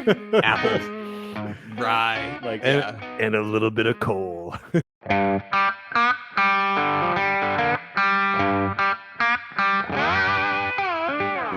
apple, rye, and a little bit of coal.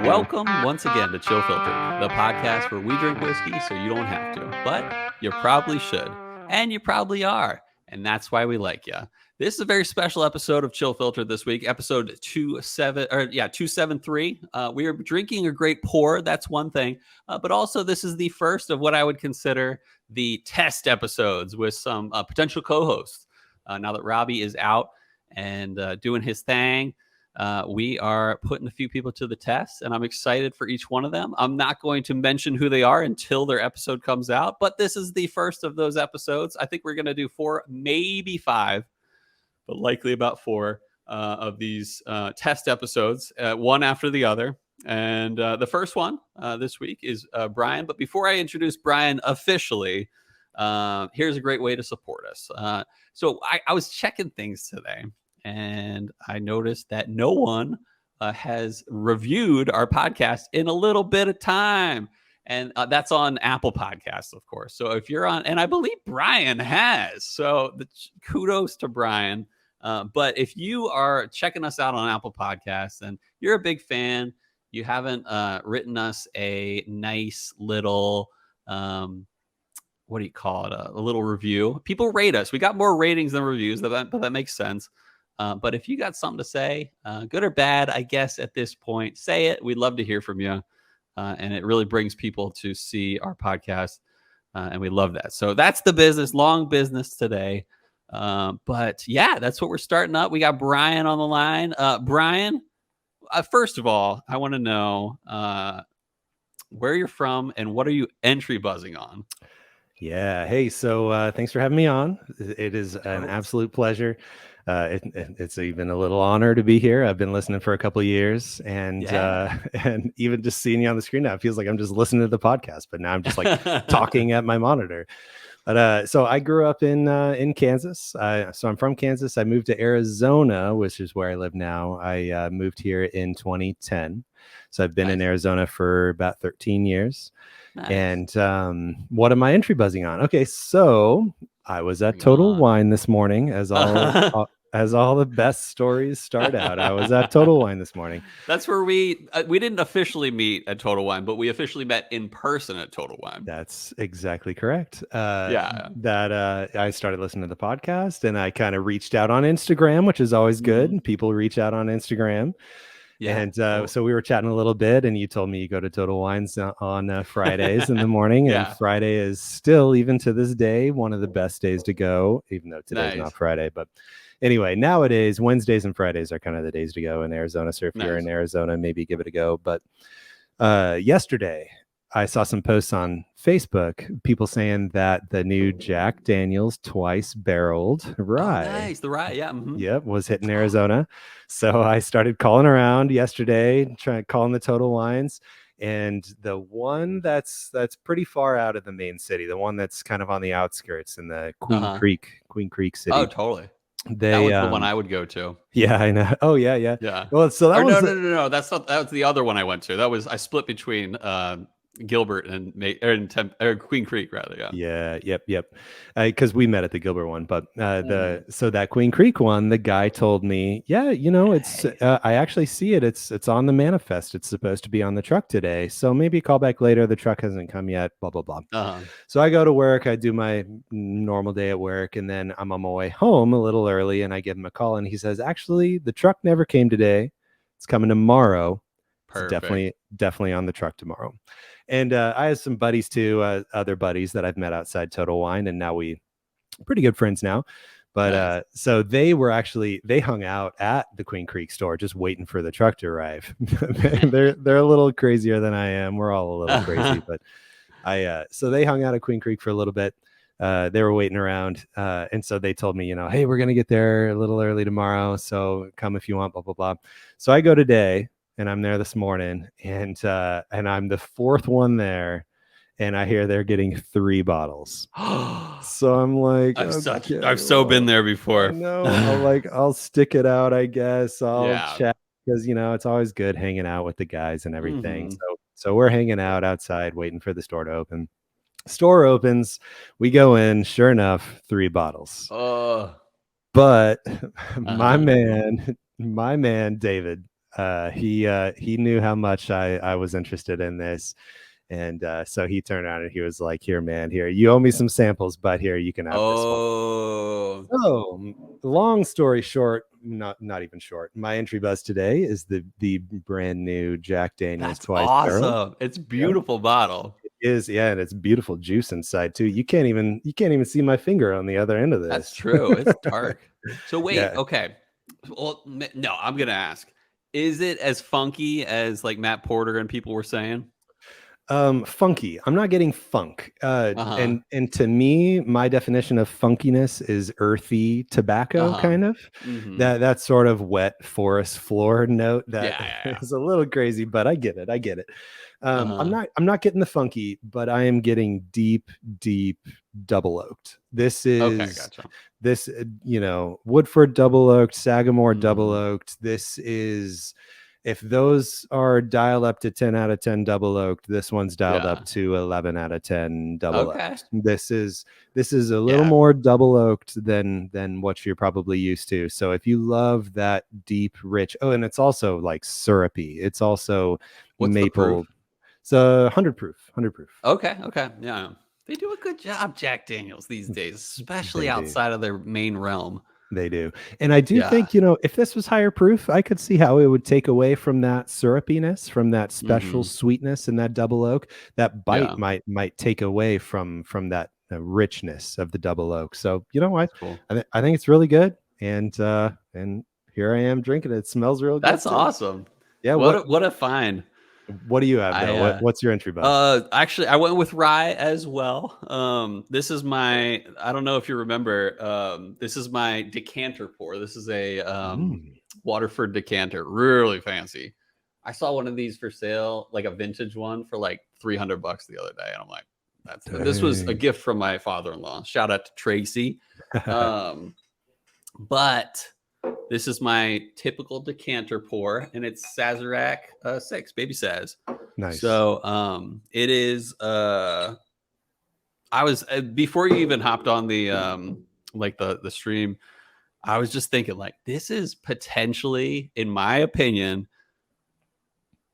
Welcome once again to Chill Filtered, the podcast where we drink whiskey so you don't have to, but you probably should, and you probably are, and that's why we like you. This is a very special episode of Chill Filtered this week, episode 273. We are drinking a great pour, that's one thing, but also this is the first of what I would consider the test episodes with some potential co-hosts. Now that Robbie is out and doing his thing, we are putting a few people to the test, and I'm excited for each one of them. I'm not going to mention who they are until their episode comes out, but this is the first of those episodes. I think we're going to do 4, maybe 5, but likely about 4 of these test episodes, one after the other. And the first one this week is Bryan. But before I introduce Bryan officially, here's a great way to support us. So I was checking things today, and I noticed that no one has reviewed our podcast in a little bit of time. And that's on Apple Podcasts, of course. So if you're on, and I believe Bryan has, so kudos to Bryan. But if you are checking us out on Apple Podcasts and you're a big fan, you haven't written us a nice little, what do you call it? A little review. People rate us. We got more ratings than reviews, but that makes sense. But if you got something to say, good or bad, I guess at this point, say it. We'd love to hear from you. And it really brings people to see our podcast. And we love that. So that's the business, long business today. But yeah, that's what we're starting up. We got Bryan on the line. Bryan, first of all, I want to know where you're from and what are you entry buzzing on? Yeah. Hey, so thanks for having me on. It is an absolute pleasure. It's even a little honor to be here. I've been listening for a couple of years, and and even just seeing you on the screen now, it feels like I'm just listening to the podcast, but now I'm just like talking at my monitor. But so I grew up in Kansas. So I'm from Kansas. I moved to Arizona, which is where I live now. I moved here in 2010. So I've been in Arizona for about 13 years. Nice. And what am I entry buzzing on? Okay, so I was at Total Wine this morning, as all the best stories start out. I was at Total Wine this morning. That's where we didn't officially meet at Total Wine, but we officially met in person at Total Wine. That's exactly correct. I started listening to the podcast, and I kind of reached out on Instagram, which is always good. Mm-hmm. People reach out on Instagram. Yeah, and cool. So we were chatting a little bit, and you told me you go to Total Wines on Fridays in the morning. Yeah. And Friday is still, even to this day, one of the best days to go, even though today's not Friday. But anyway, nowadays, Wednesdays and Fridays are kind of the days to go in Arizona. So if you're in Arizona, maybe give it a go. But yesterday, I saw some posts on Facebook, people saying that the new Jack Daniel's twice barreled rye. Oh, nice, the rye, yeah. Mm-hmm. Yep, was hitting Arizona. So I started calling around yesterday, calling the Total Wines. And the one that's pretty far out of the main city, the one that's kind of on the outskirts in the Queen Creek city. Oh, totally. That was the one I would go to. Yeah, I know. Oh, yeah. Well, so that was no. That was the other one I went to. I split between Gilbert and Queen Creek, rather. Yeah. Yep. Because we met at the Gilbert one, but so that Queen Creek one, the guy told me, it's I actually see it. It's on the manifest. It's supposed to be on the truck today. So maybe call back later. The truck hasn't come yet. Blah blah blah. Uh-huh. So I go to work. I do my normal day at work, and then I'm on my way home a little early, and I give him a call, and he says, actually, the truck never came today. It's coming tomorrow. Perfect. It's definitely on the truck tomorrow. And I have some buddies too, other buddies that I've met outside Total Wine, and now we pretty good friends now. But nice. So they hung out at the Queen Creek store just waiting for the truck to arrive. they're a little crazier than I am. We're all a little crazy, but so they hung out at Queen Creek for a little bit. They were waiting around, and so they told me, hey, we're gonna get there a little early tomorrow, so come if you want, blah blah blah. So I go today. And I'm there this morning, and I'm the fourth one there, and I hear they're getting 3 bottles. So I'm like, I've so been there before. No, I'll stick it out, I guess. I'll chat, because it's always good hanging out with the guys and everything. Mm-hmm. So we're hanging out outside waiting for the store to open. Store opens, we go in, sure enough, 3 bottles. Oh, But uh-huh. my man David, he knew how much I was interested in this. And so he turned around and he was like, "Here, man, here, you owe me some samples, but here, you can have this one." Oh, So, long story short, not even short. My entry buzz today is the brand new Jack Daniel's that's Twice Barrel. awesome. It's Yep, beautiful bottle. it is, yeah, and it's beautiful juice inside too. You can't even see my finger on the other end of That's this. true. It's dark. So wait, Yeah. okay. Well, no, I'm gonna ask. Is it as funky as like Matt Porter and people were saying? Funky. I'm not getting funk. Uh-huh. And to me, my definition of funkiness is earthy tobacco, Uh-huh. kind of. Mm-hmm. That sort of wet forest floor note that Yeah, yeah, is a little crazy, but I get it. I get it. yeah. I'm Uh-huh. not getting the funky, but I am getting deep, deep double oaked. This Okay, is gotcha. this Woodford double oaked, Sagamore double Mm. oaked. This is, if those are dialed up to 10 out of 10 double oaked, this one's dialed up Yeah. to 11 out of 10 double Okay. oaked. This is a little Yeah. more double oaked than what you're probably used to. So if you love that deep, rich, oh, and it's also like syrupy. It's also What's the maple. proof? It's 100 proof, 100 proof. Okay, okay. Yeah. They do a good job, Jack Daniels, these days, especially They do. outside of their main realm. They do. And I do Yeah. think, if this was higher proof, I could see how it would take away from that syrupiness, from that special Mm-hmm. sweetness in that double oak. That bite Yeah. might take away from that richness of the double oak. So, That's cool. I think it's really good. And here I am drinking it. It smells real good That's too. awesome. Yeah, What a find. what do you have I though? What's your entry buzz? actually I went with rye as well. This is my, I don't know if you remember, this is my decanter pour. This is a Mm, Waterford decanter, really fancy. I saw one of these for sale, like a vintage one for like $300 the other day, and I'm like, this was a dang. gift from my father-in-law. Shout out to Tracy. Um, but this is my typical decanter pour, and it's Sazerac 6, Baby Saz. Nice. So it is I was before you even hopped on the like the stream, I was just thinking like this is potentially, in my opinion,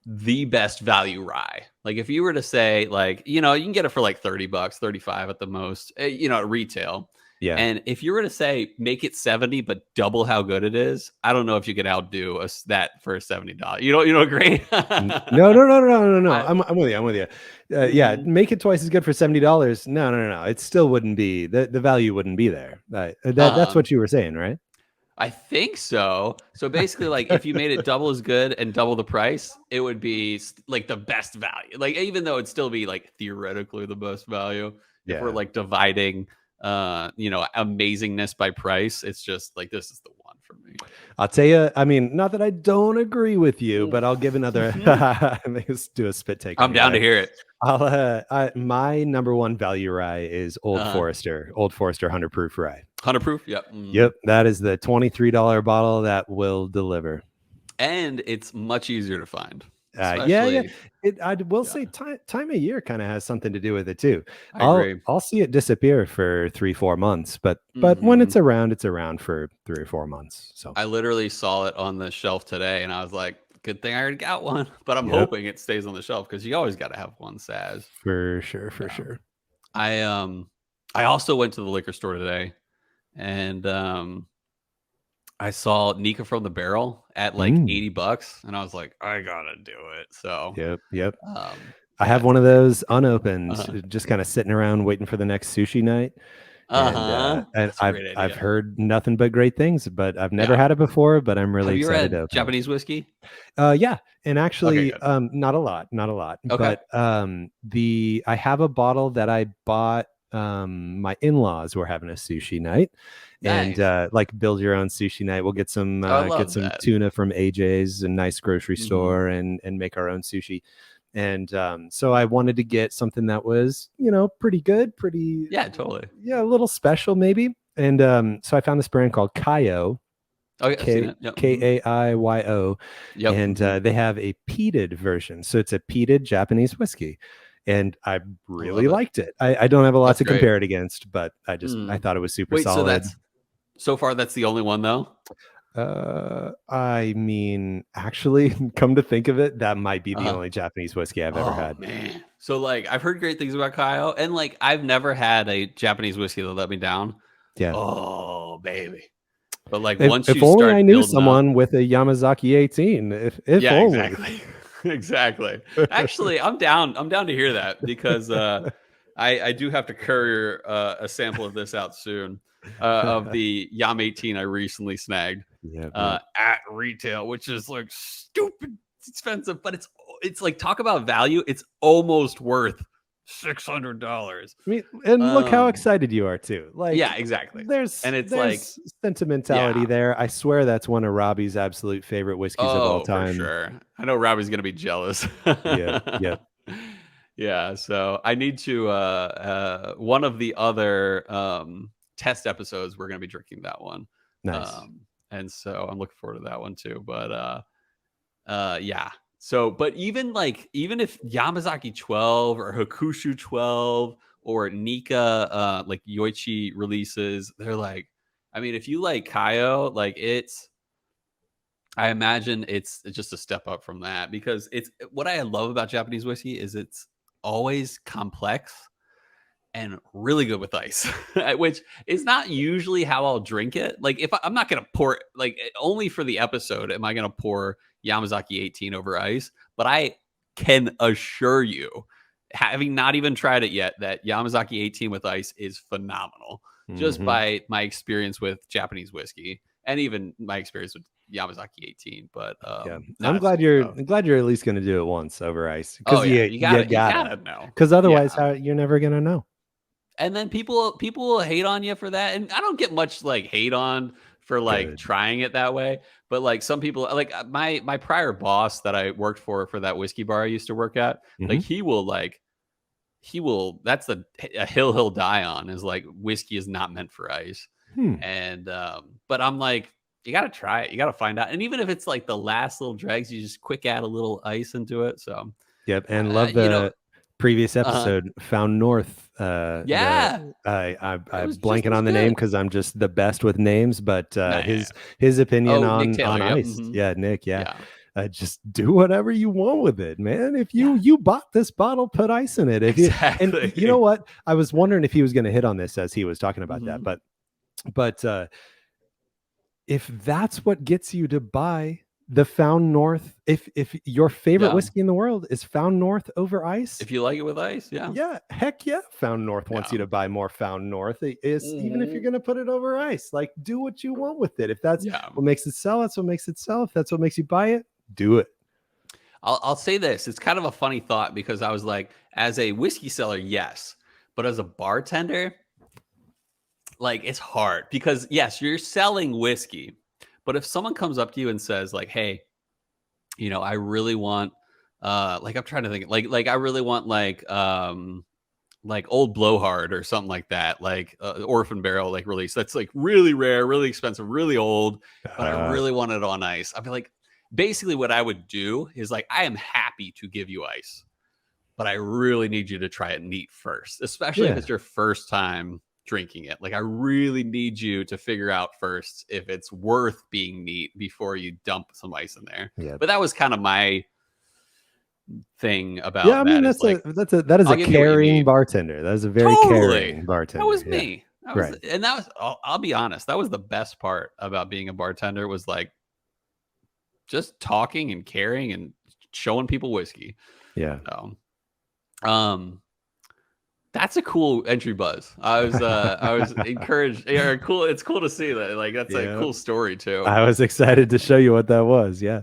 the best value rye. Like if you were to say like, you can get it for like $30, 35 at the most, at retail. Yeah. And if you were to say make it 70 but double how good it is, I don't know if you could outdo us that for $70. You don't agree? No, no, no, no, no, no, no. I, I'm with you. I'm with you. Yeah, mhm. make it twice as good for $70. No, no, no, no. It still wouldn't be, the value wouldn't be there. That's Um, what you were saying, right? I think so. So basically, like if you made it double as good and double the price, it would be like the best value. Like even though it'd still be like theoretically the best value, if we're Yeah. like dividing, amazingness by price, it's just like this is the one for me. I'll tell you. I mean, not that I don't agree with you, but I'll give another. Mhm. Let's do a spit take on I'm you, down to right? hear it. My number one value rye is Uh, Old Forester 100 proof rye. 100 proof. Yep. Yep, that is the $23 bottle that will deliver. And it's much easier to find, Yeah, yeah. especially. I will Yeah, say time of year kind of has something to do with it too. I I'll agree. I'll see it disappear for 3-4 months, but when Hmm. it's around for 3 or 4 months. So I literally saw it on the shelf today, and I was like, "Good thing I already got one." But I'm yep, hoping it stays on the shelf because you always got to have one Saz. for sure, for Yeah. sure. I also went to the liquor store today, and I saw Nika from the Barrel at like Mm, $80, and I was like, "I gotta do it." So, yep, yep. I have that's one of great. those unopened, Uh-huh. just kind of sitting around waiting for the next sushi night. And and That's a I've great I've idea. heard nothing but great things, but I've never Yeah. had it before. But I'm really Have you excited to read open it. Japanese whiskey? Yeah, and Okay, actually, good. not a lot, Okay. but the I have a bottle that I bought. My in-laws were having a sushi night, and Nice. like build your own sushi night. We'll I get love some that. tuna from AJ's, a nice grocery Hmm. store, and make our own sushi. And so I wanted to get something that was pretty good, pretty Yeah, totally. yeah, a little special maybe. And so I found this brand called Kaio, Oh, yeah, I've seen K it. Yep. K A I Y O, Yep. and they have a peated version. So it's a peated Japanese whiskey, and I I really love it. liked it. I don't have a lot That's to great. compare it against, but I thought it was super Wait, so solid. that's so far that's the only one though? I mean, actually, come to think of it, that might be the Uh-huh. only Japanese whiskey I've ever Oh had. man. So like I've heard great things about Kaio, and like I've never had a Japanese whiskey that let me down. Yeah. Oh baby. But like If once if you only I start knew building up, someone with a Yamazaki 18. If yeah, only. exactly. Exactly. Actually, I'm down to hear that because I do have to courier a sample of this out soon of the Yam 18 I recently snagged Yep, yep. at retail, which is like stupid expensive, but it's like talk about value. It's almost worth $600. I mean, and look how Um, excited you are too. Like yeah, exactly. there's And it's like, there's sentimentality yeah, there. I swear that's one of Robbie's absolute favorite whiskeys of all oh, for time. sure. I know Robbie's gonna be jealous. Yep, yep. Yeah, so I need to one of the other test episodes we're gonna be drinking that one. Nice. And so I'm looking forward to that one too. But yeah. So but even if Yamazaki 12 or Hakushu 12 or Nika like Yoichi releases, they're like, I mean, if you like Kaio, like I imagine it's just a step up from that because it's what I love about Japanese whiskey is it's always complex and really good with ice, which is not usually how I'll drink it. Like if I'm not gonna pour like only for the episode am I gonna pour Yamazaki 18 over ice, but I can assure you, having not even tried it yet, that Yamazaki 18 with ice is phenomenal. Just Hmm. by my experience with Japanese whiskey and even my experience with Yamazaki 18. But Yeah. no, it's good stuff. I'm glad you're at least gonna do it once over ice. Oh Because yeah, you you gotta. gotta know. Because Yeah. otherwise how you're never gonna know. And then people will hate on you for that, and I don't get much like hate on for like Good. trying it that way. But like some people, like my prior boss that I worked for that whiskey bar I used to work at, Hmm. like he will. That's a hill he'll die on. Is like whiskey is not meant for ice, Hmm. and but I'm like. You got to try it. You got to find out. And even if it's like the last little dregs, you just quick add a little ice into it. So, Yep, and love you know, the previous uh, episode, Found North. yeah, it I'm was just blanking as on the name good. because I'm just the best with names, but Nah, yeah. his opinion Oh, Nick Taylor. on Yep. ice, yeah, Nick, yeah, Yeah. just do whatever you want with it, man. If Yeah. you bought this bottle, put ice in it. If you and you know Exactly. what, I was wondering if he was going to hit on this as he was talking about that, Mhm. but if that's what gets you to buy the Found North, if your favorite Yeah. whiskey in the world is Found North over ice, If you like it with ice, yeah. yeah, heck yeah, Found North wants Yeah. you to buy more Found North. It is even if you're Mhm. going to put it over ice, like do what you want with it. If that's Yeah. what makes it sell, that's what makes it sell. If that's what makes you buy it, do it. I'll say this. It's kind of a funny thought because I was like, as a whiskey seller, yes. But as a bartender, like it's hard because yes, you're selling whiskey. But if someone comes up to you and says, like, hey, I really want like I'm trying to think like I really want like old blowhard or something like that, like orphan barrel like release that's like really rare, really expensive, really old, but I Uh, really want it on ice. I'd be like, basically what I would do is like, I am happy to give you ice, but I really need you to try it neat first, especially if yeah, it's your first time drinking it. Like I really need you to figure out first if it's worth being neat before you dump some ice in there. yeah, But that was kind of my thing yeah. I about mean, that is like, that is I'll a give you what you caring need. bartender. That is a very Totally. caring That bartender. was Yeah, me. That was right. and that was I'll be honest, that was the best part about being a bartender was like just talking and caring and showing people whiskey. Yeah. So, um that's a cool entry buzz. I was encouraged. Yeah, cool. It's cool to see that. Like that's a Yeah. cool story too. I was excited to show you what that was. Yeah.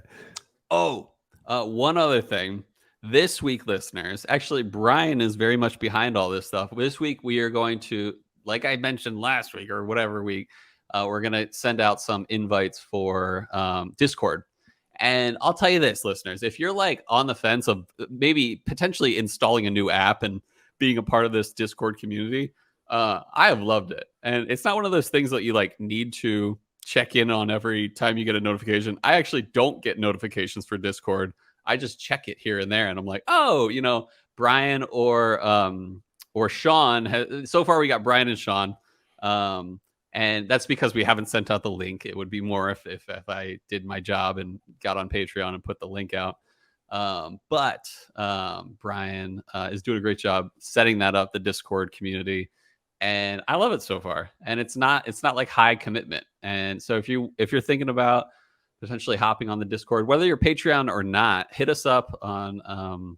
Oh, one other thing. This week, listeners, actually, Brian is very much behind all this stuff. This week, we are going to, like I mentioned last week or whatever week, we're going to send out some invites for Discord. And I'll tell you this, listeners, if you're like on the fence of maybe potentially installing a new app and being a part of this Discord community, I have loved it. And it's not one of those things that you like need to check in on every time you get a notification. I actually don't get notifications for Discord. I just check it here and there and I'm like, oh, Bryan or Sean. So far, we got Bryan and Sean, and that's because we haven't sent out the link. It would be more if I did my job and got on Patreon and put the link out. But Bryan is doing a great job setting that up, the Discord community, and I love it so far. And it's not like high commitment. And so if you're thinking about potentially hopping on the Discord, whether you're Patreon or not, hit us up on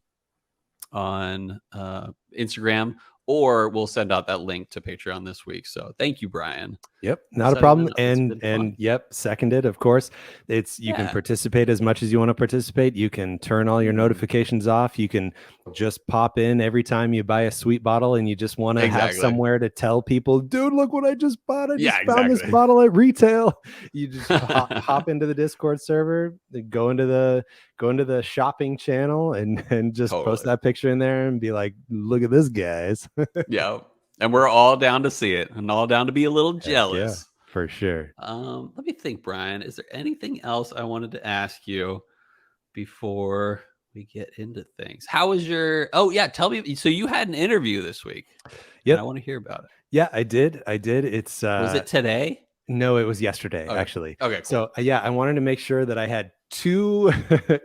Instagram, or we'll send out that link to Patreon this week. So thank you, Bryan. Yep, not a problem. And yep, seconded, of course. You can participate as much as you want to participate. You can turn all your notifications off. You can just pop in every time you buy a sweet bottle and you just want to have somewhere to tell people, dude, look what I just bought. I just found this bottle at retail. You just hop into the Discord server, go into the shopping channel and just post that picture in there and be like, look at this, guys. Yeah. And we're all down to see it and all down to be a little jealous. Yeah, for sure. Let me think, Bryan. Is there anything else I wanted to ask you before we get into things? How was your... Oh, yeah. Tell me. So you had an interview this week. Yeah. I want to hear about it. Yeah, I did. It's... Was it today? No, it was yesterday, actually. Okay, cool. So, I wanted to make sure that I had 2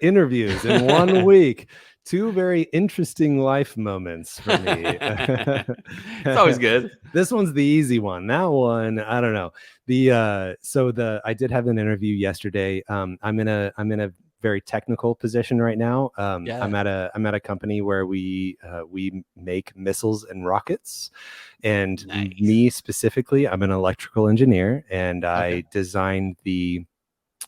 interviews in 1 week. 2 very interesting life moments for me. It's always good. This one's the easy one. That one, I don't know. I did have an interview yesterday. I'm in a very technical position right now. I'm at a company where we make missiles and rockets, and me specifically, I'm an electrical engineer, and I designed the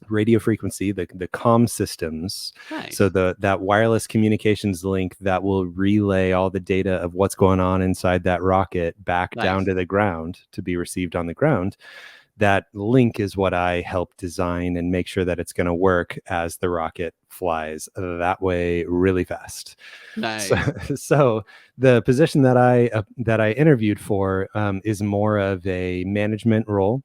radio frequency, the comm systems. So that wireless communications link that will relay all the data of what's going on inside that rocket back down to the ground to be received on the ground. That link is what I help design and make sure that it's going to work as the rocket flies that way really fast. Nice. So the position that I interviewed for is more of a management role.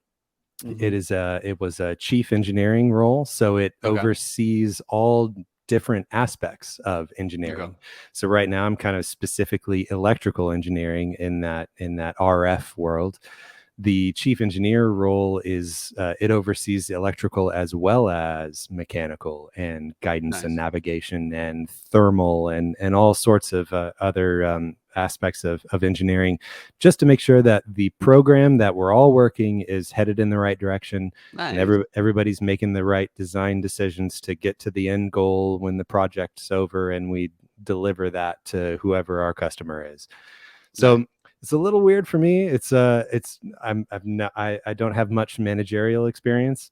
Mm-hmm. It was a chief engineering role, so it oversees all different aspects of engineering. So right now I'm kind of specifically electrical engineering in that RF world. The chief engineer role is it oversees electrical as well as mechanical and guidance and navigation and thermal and all sorts of other aspects of engineering, just to make sure that the program that we're all working is headed in the right direction. And everybody's making the right design decisions to get to the end goal when the project's over and we deliver that to whoever our customer is. So it's a little weird for me. I don't have much managerial experience.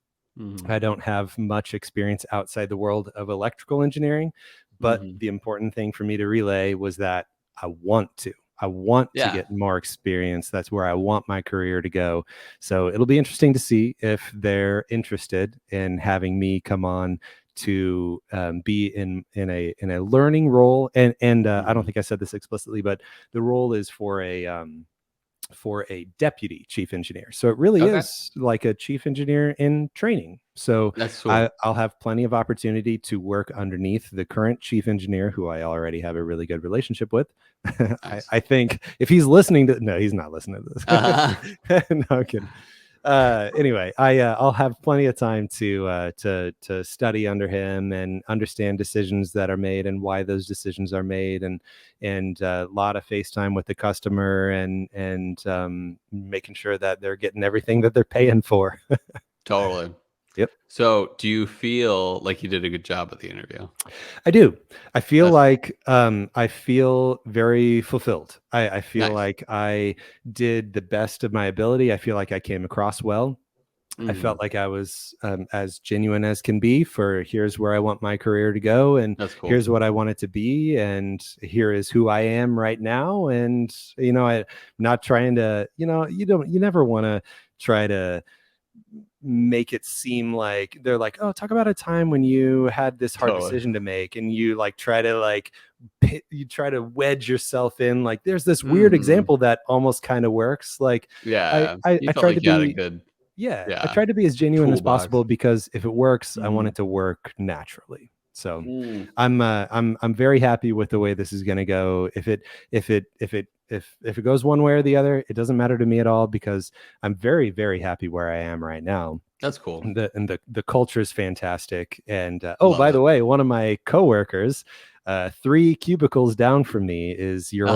I don't have much experience outside the world of electrical engineering, but the important thing for me to relay was that I want to get more experience. That's where I want my career to go. So it'll be interesting to see if they're interested in having me come on to be in a learning role. And I don't think I said this explicitly, but the role is for a deputy chief engineer. So it really is like a chief engineer in training. So I'll have plenty of opportunity to work underneath the current chief engineer, who I already have a really good relationship with. I think if he's listening to... No, he's not listening to this. No, I'm kidding. Anyway, I'll have plenty of time to study under him and understand decisions that are made and why those decisions are made, and a lot of FaceTime with the customer and making sure that they're getting everything that they're paying for. Totally. Yep. So do you feel like you did a good job at the interview? I do. I feel I feel very fulfilled. I feel like I did the best of my ability. I feel like I came across well. I felt like I was as genuine as can be for here's where I want my career to go. And here's what I want it to be. And here is who I am right now. And, I'm not trying to, you never want to try to make it seem like they're like, oh, talk about a time when you had this hard decision to make, and you try to wedge yourself in. Like there's this weird example that almost kind of works. Like I tried to be I tried to be as genuine as possible, because if it works, I want it to work naturally. So Mm. I'm very happy with the way this is going to go. If it goes one way or the other, it doesn't matter to me at all, because I'm very, very happy where I am right now. That's cool. And the culture is fantastic. And Love by it. the way, one of my coworkers, 3 cubicles down from me, is your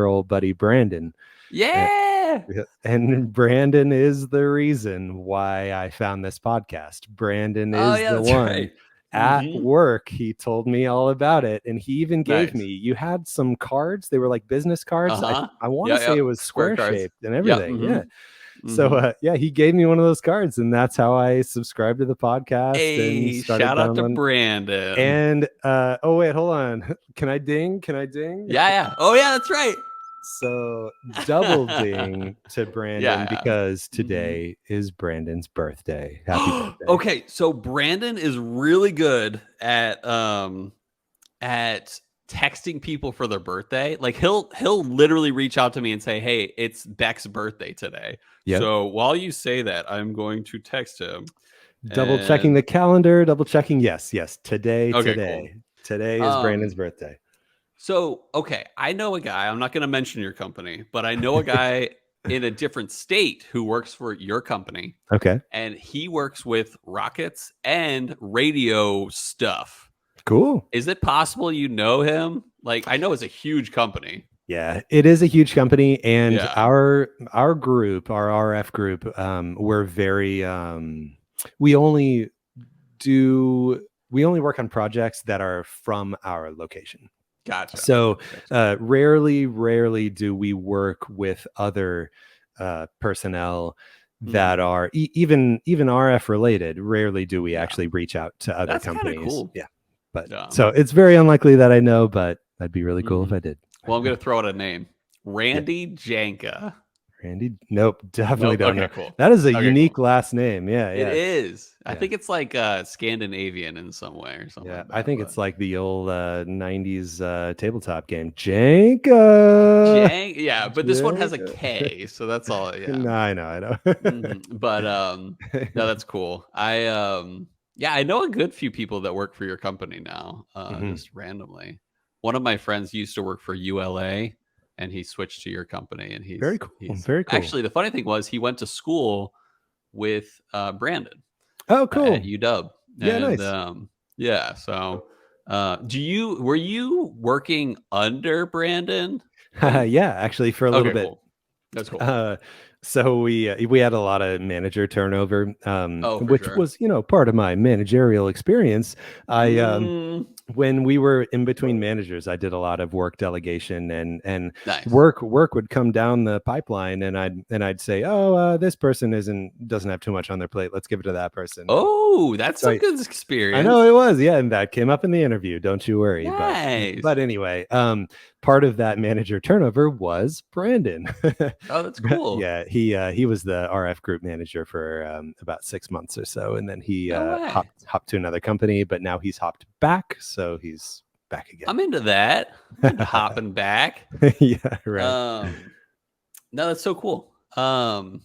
old buddy Brandon. Yeah. And Brandon is the reason why I found this podcast. Brandon is the one. Right. At work, he told me all about it, and he even gave me. You had some cards; they were like business cards. I want to say it was square shaped and everything. Yeah. So he gave me one of those cards, and that's how I subscribed to the podcast. Hey, and started shout out to Brandon. And oh wait, hold on. Can I ding? Yeah. Oh yeah, that's right. So double ding to Brandon because today is Brandon's birthday. Happy birthday. Okay, so Brandon is really good at texting people for their birthday. Like he'll literally reach out to me and say, "Hey, it's Beck's birthday today." Yep. So while you say that, I'm going to text him. Double checking the calendar, double checking. Yes. Today cool. Today is Brandon's birthday. So, okay, I know a guy, I'm not going to mention your company, but I know a guy in a different state who works for your company. Okay. And he works with rockets and radio stuff. Cool. Is it possible you know him? Like, I know it's a huge company. Yeah, it is a huge company. And our group, our RF group, we're very, we only work on projects that are from our location. Gotcha. So rarely do we work with other personnel that are even RF related. Rarely do we actually reach out to other companies. Cool. Yeah. But so it's very unlikely that I know, but that'd be really cool if I did. Well, I'm going to throw out a name. Randy Janka. Randy? Nope, definitely don't know. Cool. That is a unique last name. Yeah. It is. I think it's like Scandinavian in some way or something. Yeah, I think it's like the old 90s tabletop game. Janka. Yeah, but this one has a K, so that's all. Yeah. No, I know. But no, that's cool. I know a good few people that work for your company now, just randomly. One of my friends used to work for ULA. And he switched to your company, and he's very cool. Very cool. Actually, the funny thing was he went to school with Brandon. Oh, cool. At UW. Yeah, and, nice. So, were you working under Brandon? Yeah, actually, for a little bit. Cool. That's cool. So we had a lot of manager turnover, which sure. was part of my managerial experience. When we were in between managers, I did a lot of work delegation, and nice. work would come down the pipeline, and I'd say, this person doesn't have too much on their plate. Let's give it to that person. Oh, that's some good experience. I know it was, yeah, and that came up in the interview. Don't you worry. Nice. But anyway, part of that manager turnover was Brandon. Oh, that's cool. Yeah, he was the RF group manager for about 6 months or so, and then he hopped to another company, but now he's hopped back, so he's back again. I'm into that. Hopping back. Yeah, right. No, that's so cool. I'm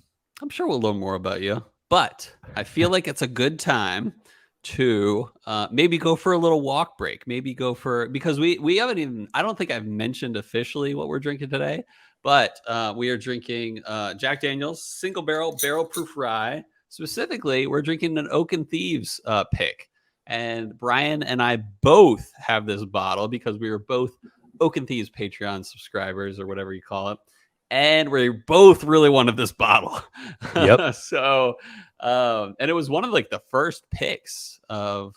sure we'll learn more about you, but I feel like it's a good time to maybe go for a little walk break. Maybe go for, because we haven't even, I don't think I've mentioned officially what we're drinking today, but we are drinking Jack Daniel's single barrel proof rye. Specifically, we're drinking an Oak and Thieves pick. And Bryan and I both have this bottle because we were both Oak and Thieves Patreon subscribers, or whatever you call it. And we both really wanted this bottle. Yep. So, and it was one of like the first picks of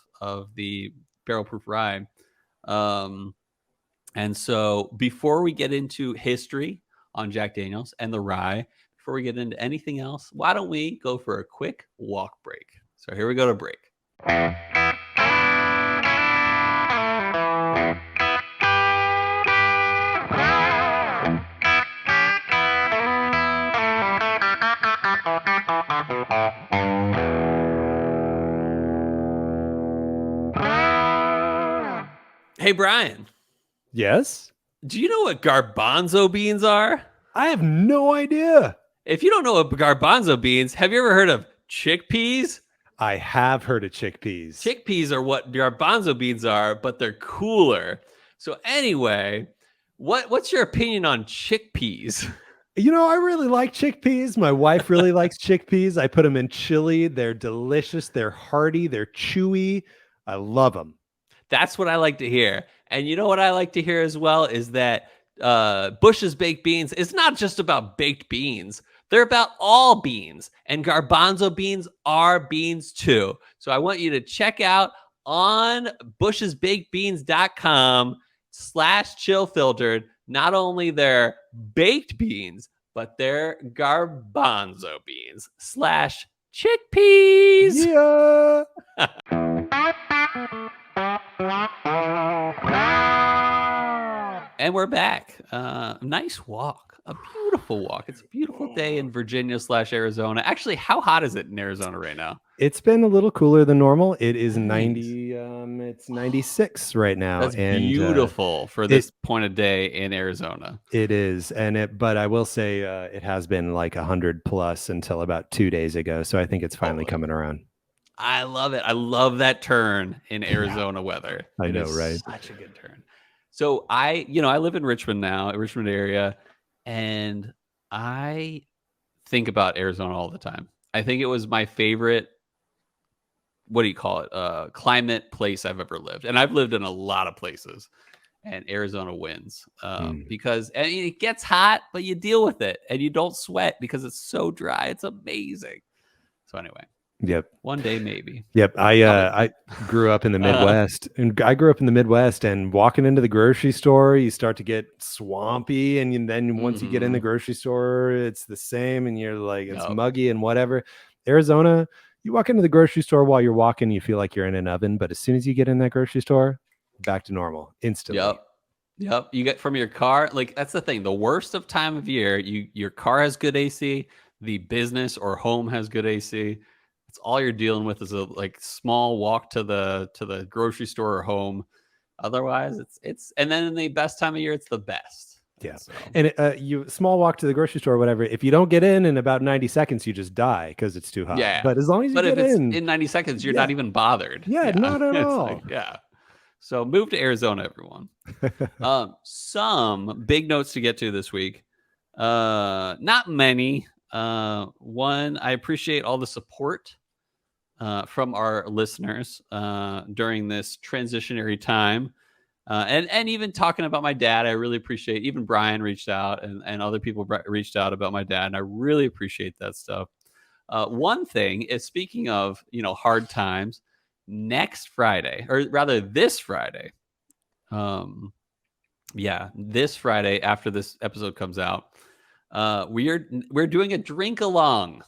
the barrel proof rye. And so before we get into history on Jack Daniel's and the rye, before we get into anything else, why don't we go for a quick walk break? So here we go to break. Hey, Bryan. Yes? Do you know what garbanzo beans are? I have no idea. If you don't know what garbanzo beans, have you ever heard of chickpeas? I have heard of chickpeas. Chickpeas are what garbanzo beans are, but they're cooler. So anyway, what's your opinion on chickpeas? I really like chickpeas. My wife really likes chickpeas. I put them in chili. They're delicious. They're hearty. They're chewy. I love them. That's what I like to hear. And you know what I like to hear as well is that Bush's baked beans is not just about baked beans. They're about all beans, and garbanzo beans are beans too. So I want you to check out on bushesbakedbeans.com/chillfiltered, not only their baked beans, but their garbanzo beans /chickpeas. Yeah. And we're back. Nice walk. A beautiful walk. It's a beautiful day in Virginia/Arizona. Actually, how hot is it in Arizona right now? It's been a little cooler than normal. It is Nice. 90. It's 96 right now. That's and beautiful for this point of day in Arizona. It is. But I will say it has been like 100 plus until about 2 days ago. So I think it's finally coming around. I love it. I love that turn in Arizona weather. I know, right? Such a good turn. So I live in Richmond now, Richmond area, and I think about Arizona all the time. I think it was my favorite, what do you call it? Climate place I've ever lived. And I've lived in a lot of places, and Arizona wins because it gets hot, but you deal with it and you don't sweat because it's so dry. It's amazing. So anyway. Yep. One day, maybe. Yep. I grew up in the Midwest, and walking into the grocery store, you start to get swampy. And then once you get in the grocery store, it's the same. And you're like, it's muggy and whatever. Arizona, you walk into the grocery store while you're walking, you feel like you're in an oven. But as soon as you get in that grocery store, back to normal instantly. Yep. You get from your car. Like, that's the thing. The worst of time of year, your car has good AC. The business or home has good AC. It's all you're dealing with is a small walk to the grocery store or home. Otherwise, it's and then in the best time of year, it's the best. Yeah. So. And you small walk to the grocery store or whatever. If you don't get in about 90 seconds, you just die because it's too hot. Yeah. But as long as you get in 90 seconds, you're not even bothered. Yeah, not at all. So move to Arizona, everyone. Some big notes to get to this week. Not many. One, I appreciate all the support from our listeners during this transitionary time. And even talking about my dad, I really appreciate. Even Bryan reached out and other people reached out about my dad, and I really appreciate that stuff. One thing is, speaking of hard times, next Friday, or rather this Friday, this Friday after this episode comes out, we're doing a drink along,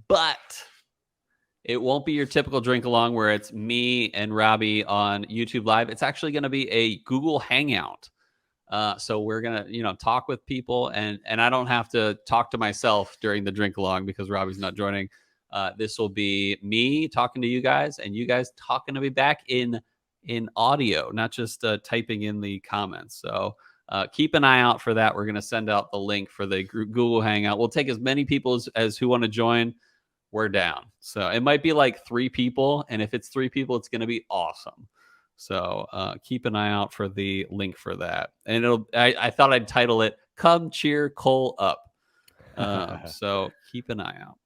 but it won't be your typical drink along where it's me and Robbie on YouTube Live. It's actually going to be a Google Hangout. So we're going to, talk with people, and I don't have to talk to myself during the drink along because Robbie's not joining. This will be me talking to you guys and you guys talking to me back in audio, not just typing in the comments. So keep an eye out for that. We're going to send out the link for the Google Hangout. We'll take as many people as who want to join. We're down. So it might be like 3 people. And if it's 3 people, it's going to be awesome. So keep an eye out for the link for that. And I thought I'd title it, Come Cheer Cole Up. So keep an eye out.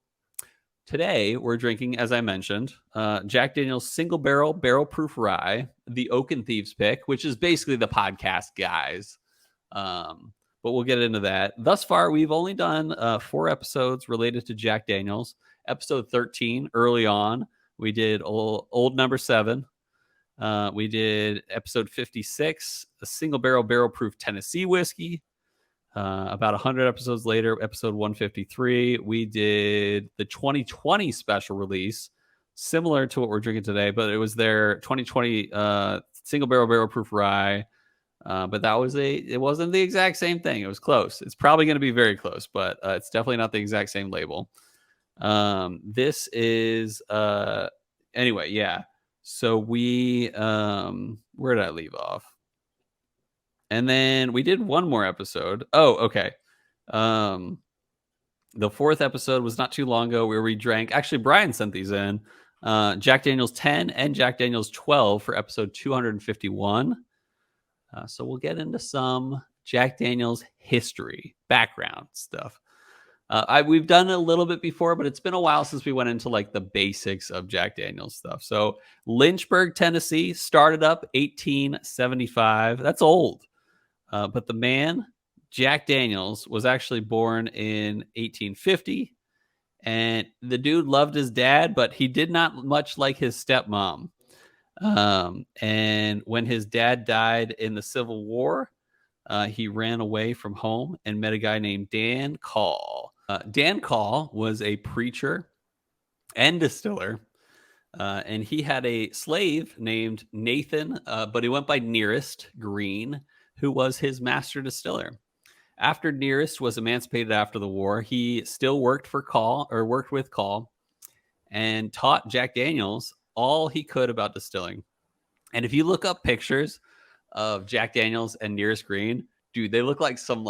Today, we're drinking, as I mentioned, Jack Daniel's Single Barrel Proof Rye, the Oak and Thieves pick, which is basically the podcast guys. But we'll get into that. Thus far, we've only done 4 episodes related to Jack Daniel's. Episode 13, early on, we did old number 7. We did episode 56, a Single Barrel Proof Tennessee whiskey. About 100 episodes later, episode 153, we did the 2020 special release, similar to what we're drinking today, but it was their 2020 Single Barrel Proof Rye. But it wasn't the exact same thing. It was close. It's probably going to be very close, but it's definitely not the exact same label. This is anyway, yeah. So we where did I leave off? And then we did one more episode. Oh, okay. The 4th episode was not too long ago where we drank. Actually, Bryan sent these in. Jack Daniels 10 and Jack Daniels 12 for episode 251. So we'll get into some Jack Daniels history, background stuff. We've done a little bit before, but it's been a while since we went into like the basics of Jack Daniels stuff. So Lynchburg, Tennessee, started up 1875. That's old. But the man, Jack Daniels, was actually born in 1850. And the dude loved his dad, but he did not much like his stepmom. And when his dad died in the Civil War, he ran away from home and met a guy named Dan Call. Dan Call was a preacher and distiller, and he had a slave named Nathan, but he went by Nearest Green, who was his master distiller. After Nearest was emancipated after the war, he still worked with Call, and taught Jack Daniels all he could about distilling. And if you look up pictures of Jack Daniels and Nearest Green, dude, they look like some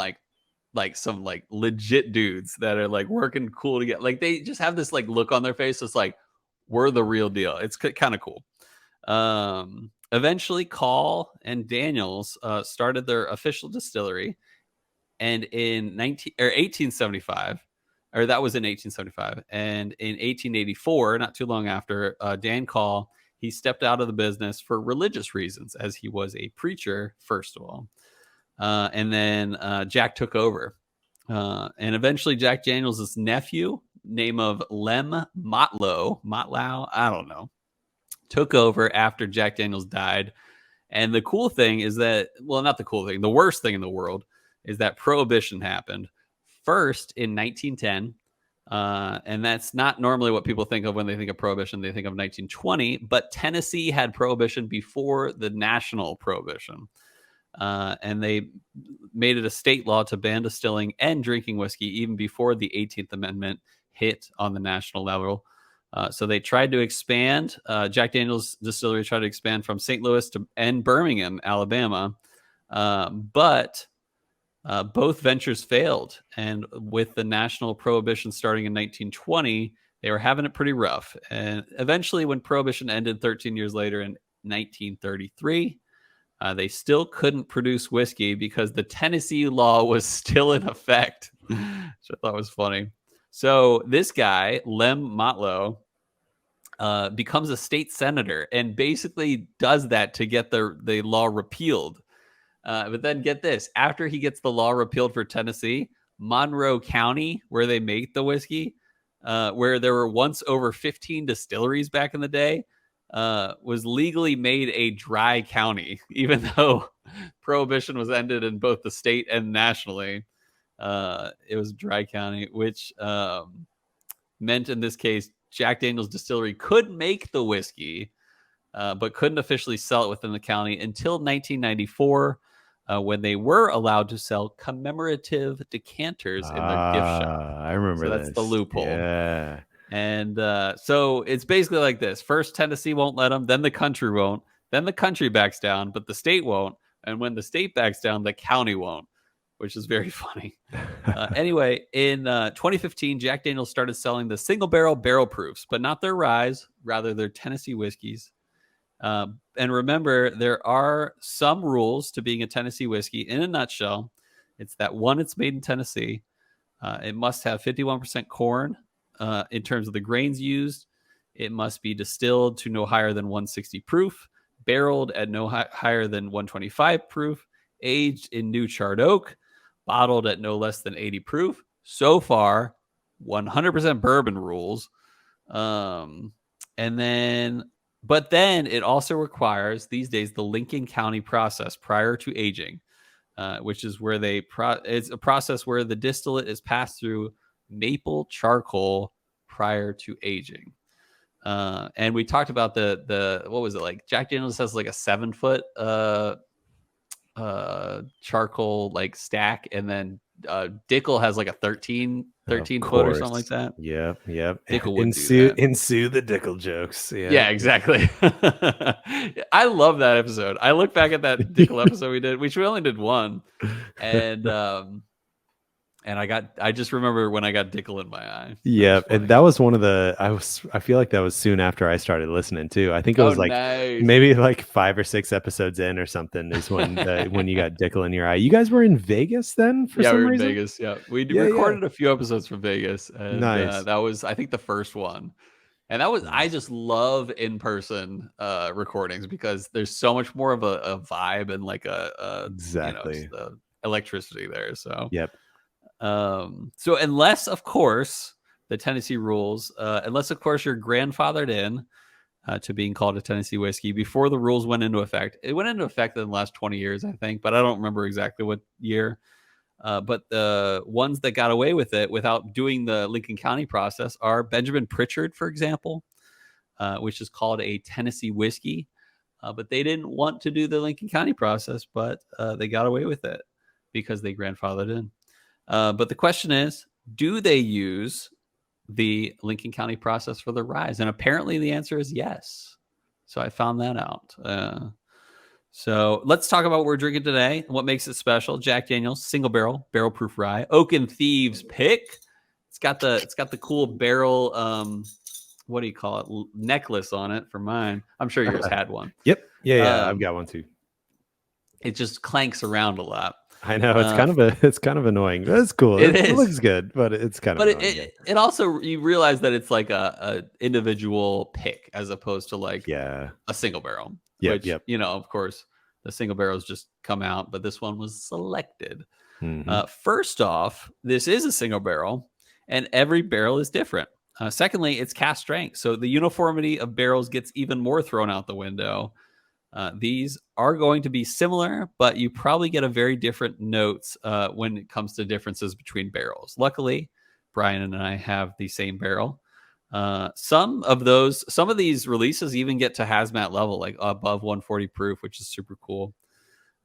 legit dudes that are like working cool together. Like they just have this like look on their face. It's like, we're the real deal. It's kind of cool. Eventually Call and Daniels started their official distillery. And in 1875, or that was in 1875. And in 1884, not too long after, Dan Call, he stepped out of the business for religious reasons, as he was a preacher, first of all. And then Jack took over. And eventually Jack Daniels' nephew, name of Lem Motlow, I don't know, took over after Jack Daniels died. And the cool thing is that, well, not the cool thing, the worst thing in the world is that Prohibition happened first in 1910. And that's not normally what people think of when they think of Prohibition. They think of 1920, but Tennessee had Prohibition before the national Prohibition. And they made it a state law to ban distilling and drinking whiskey even before the 18th Amendment hit on the national level. So they tried to expand. Jack Daniels Distillery tried to expand from St. Louis and Birmingham, Alabama. But both ventures failed. And with the national prohibition starting in 1920, they were having it pretty rough. And eventually, when Prohibition ended 13 years later in 1933, they still couldn't produce whiskey because the Tennessee law was still in effect, which I thought was funny. So this guy, Lem Motlow, becomes a state senator and basically does that to get the law repealed. But then get this, after he gets the law repealed for Tennessee, Monroe County, where they make the whiskey, where there were once over 15 distilleries back in the day, was legally made a dry county, even though Prohibition was ended in both the state and nationally. It was a dry county, which meant in this case, Jack Daniels Distillery could make the whiskey, but couldn't officially sell it within the county until 1994, when they were allowed to sell commemorative decanters in their gift shop. I remember so that's this. the loophole. Yeah. And so it's basically like this. First, Tennessee won't let them. Then the country won't. Then the country backs down, but the state won't. And when the state backs down, the county won't, which is very funny. Anyway, in 2015, Jack Daniels started selling the single barrel proofs, but not their ryes, rather their Tennessee whiskeys. And remember, there are some rules to being a Tennessee whiskey. In a nutshell, it's that one, it's made in Tennessee. It must have 51% corn in terms of the grains used. It must be distilled to no higher than 160 proof, barreled at no higher than 125 proof, aged in new charred oak, bottled at no less than 80 proof. So far, 100% bourbon rules. But then it also requires these days the Lincoln County process prior to aging, which is where it's a process where the distillate is passed through maple charcoal prior to aging. And we talked about the what was it, like Jack Daniels has like a 7-foot charcoal like stack, and then Dickel has like a 13 foot or something like that. Yep. Dickel would ensue the Dickel jokes. Yeah, exactly. I love that episode. I look back at that Dickel episode we did, which we only did one, and And I just remember when I got Dickel in my eye. Yeah, and that was one of the I feel like that was soon after I started listening too. I think it Oh, was like nice. maybe like 5 or 6 episodes in or something is when you got Dickel in your eye. You guys were in Vegas then for Yeah, we some were in reason? Vegas. Yeah, we Yeah, yeah. recorded a few episodes from Vegas, and Nice. that was, I think, the first one. And that was, I Nice. just love in person recordings because there's so much more of a vibe and like Exactly. just the electricity there. So, Yep. so unless of course the Tennessee rules, unless of course you're grandfathered in to being called a Tennessee whiskey before the rules went into effect. It went into effect in the last 20 years, I think, but I don't remember exactly what year. But the ones that got away with it without doing the Lincoln County process are Benjamin Pritchard, for example, which is called a Tennessee whiskey. But they didn't want to do the Lincoln County process, but they got away with it because they grandfathered in. But the question is, do they use the Lincoln County process for the rye? And apparently the answer is yes. So I found that out. So let's talk about what we're drinking today. What makes it special? Jack Daniel's single barrel proof rye, Oak and Thieves pick. It's got the cool barrel. What do you call it? Necklace on it for mine. I'm sure yours had one. Yep. Yeah. I've got one too. It just clanks around a lot. I know it's kind of annoying. That's cool. It looks good, but it's kind of annoying. It also, you realize that it's like a individual pick as opposed to like a single barrel. Yep, which of course the single barrels just come out, but this one was selected. First off, this is a single barrel and every barrel is different. Secondly, it's cast strength, so the uniformity of barrels gets even more thrown out the window. These are going to be similar, but you probably get a very different notes when it comes to differences between barrels. Luckily, Bryan and I have the same barrel. Some of these releases even get to hazmat level, like above 140 proof, which is super cool.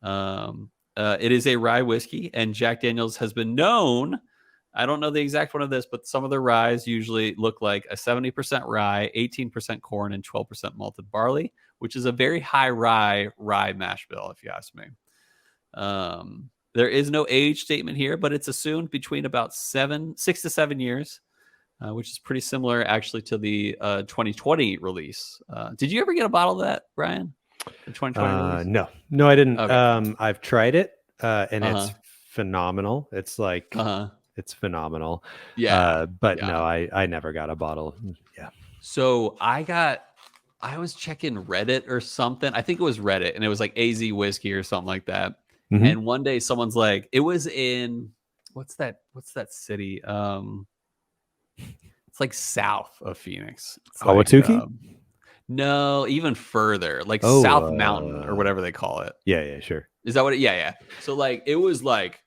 It is a rye whiskey, and Jack Daniel's has been known, I don't know the exact one of this, but some of the ryes usually look like a 70% rye, 18% corn, and 12% malted barley, which is a very high rye mash bill, if you ask me. There is no age statement here, but it's assumed between about 6 to 7 years, which is pretty similar actually to the 2020 release. Did you ever get a bottle of that, Bryan? The 2020 release? No, I didn't. Okay. I've tried it, and it's phenomenal. It's like it's phenomenal. But no, I never got a bottle. Yeah. So I was checking Reddit or something. I think it was Reddit, and it was like AZ whiskey or something like that. And one day someone's like, it was in what's that city? It's like south of Phoenix. Ahwatukee? Like, no, even further, like South Mountain or whatever they call it. Yeah, sure. Is that what it? Yeah. So like it was like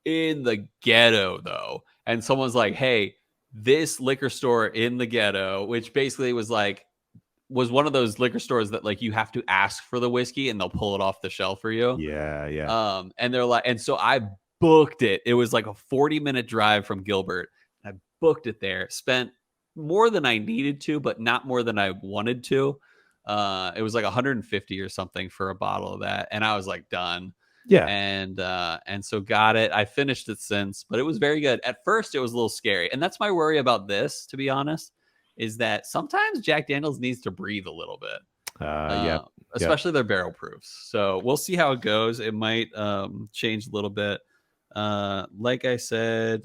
in the ghetto though, and someone's like, "Hey, this liquor store in the ghetto," which basically was one of those liquor stores that like you have to ask for the whiskey and they'll pull it off the shelf for you. Yeah. And they're like, and so I booked it. It was like a 40-minute drive from Gilbert. I booked it there. Spent more than I needed to, but not more than I wanted to. It was like 150 or something for a bottle of that, and I was like done. Yeah. And so got it. I finished it since, but it was very good. At first, it was a little scary, and that's my worry about this, to be honest, is that sometimes Jack Daniel's needs to breathe a little bit. Especially their barrel proofs. So we'll see how it goes. It might change a little bit. Like I said,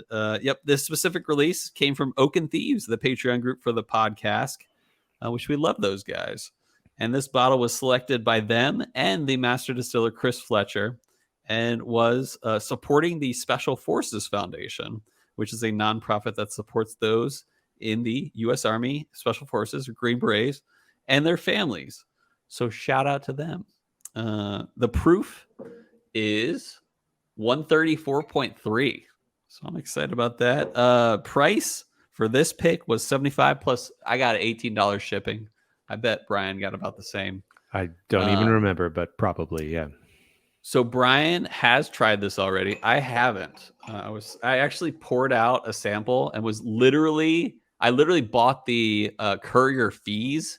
this specific release came from Oak and Thieves, the Patreon group for the podcast, which we love those guys. And this bottle was selected by them and the master distiller Chris Fletcher, and was supporting the Special Forces Foundation, which is a nonprofit that supports those in the U.S. Army, Special Forces, or Green Berets, and their families. So shout out to them. The proof is 134.3. So I'm excited about that. Price for this pick was $75 plus. I got $18 shipping. I bet Bryan got about the same. I don't even remember, but probably, yeah. So Bryan has tried this already. I haven't. I actually poured out a sample and I literally bought the courier fees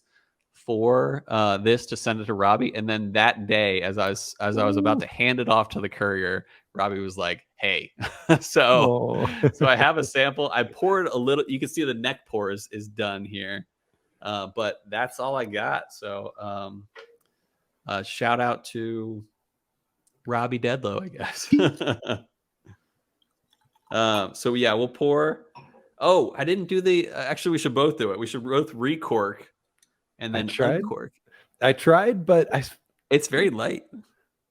for this to send it to Robbie, and then that day, as I was about to hand it off to the courier, Robbie was like, "Hey," so Oh. I have a sample. I poured a little. You can see the neck pour is done here, but that's all I got. So shout out to Robbie Deadlow, I guess. So yeah, we'll pour. Oh, I didn't do the. Actually, we should both do it. We should both recork and then uncork. I tried, but It's very light.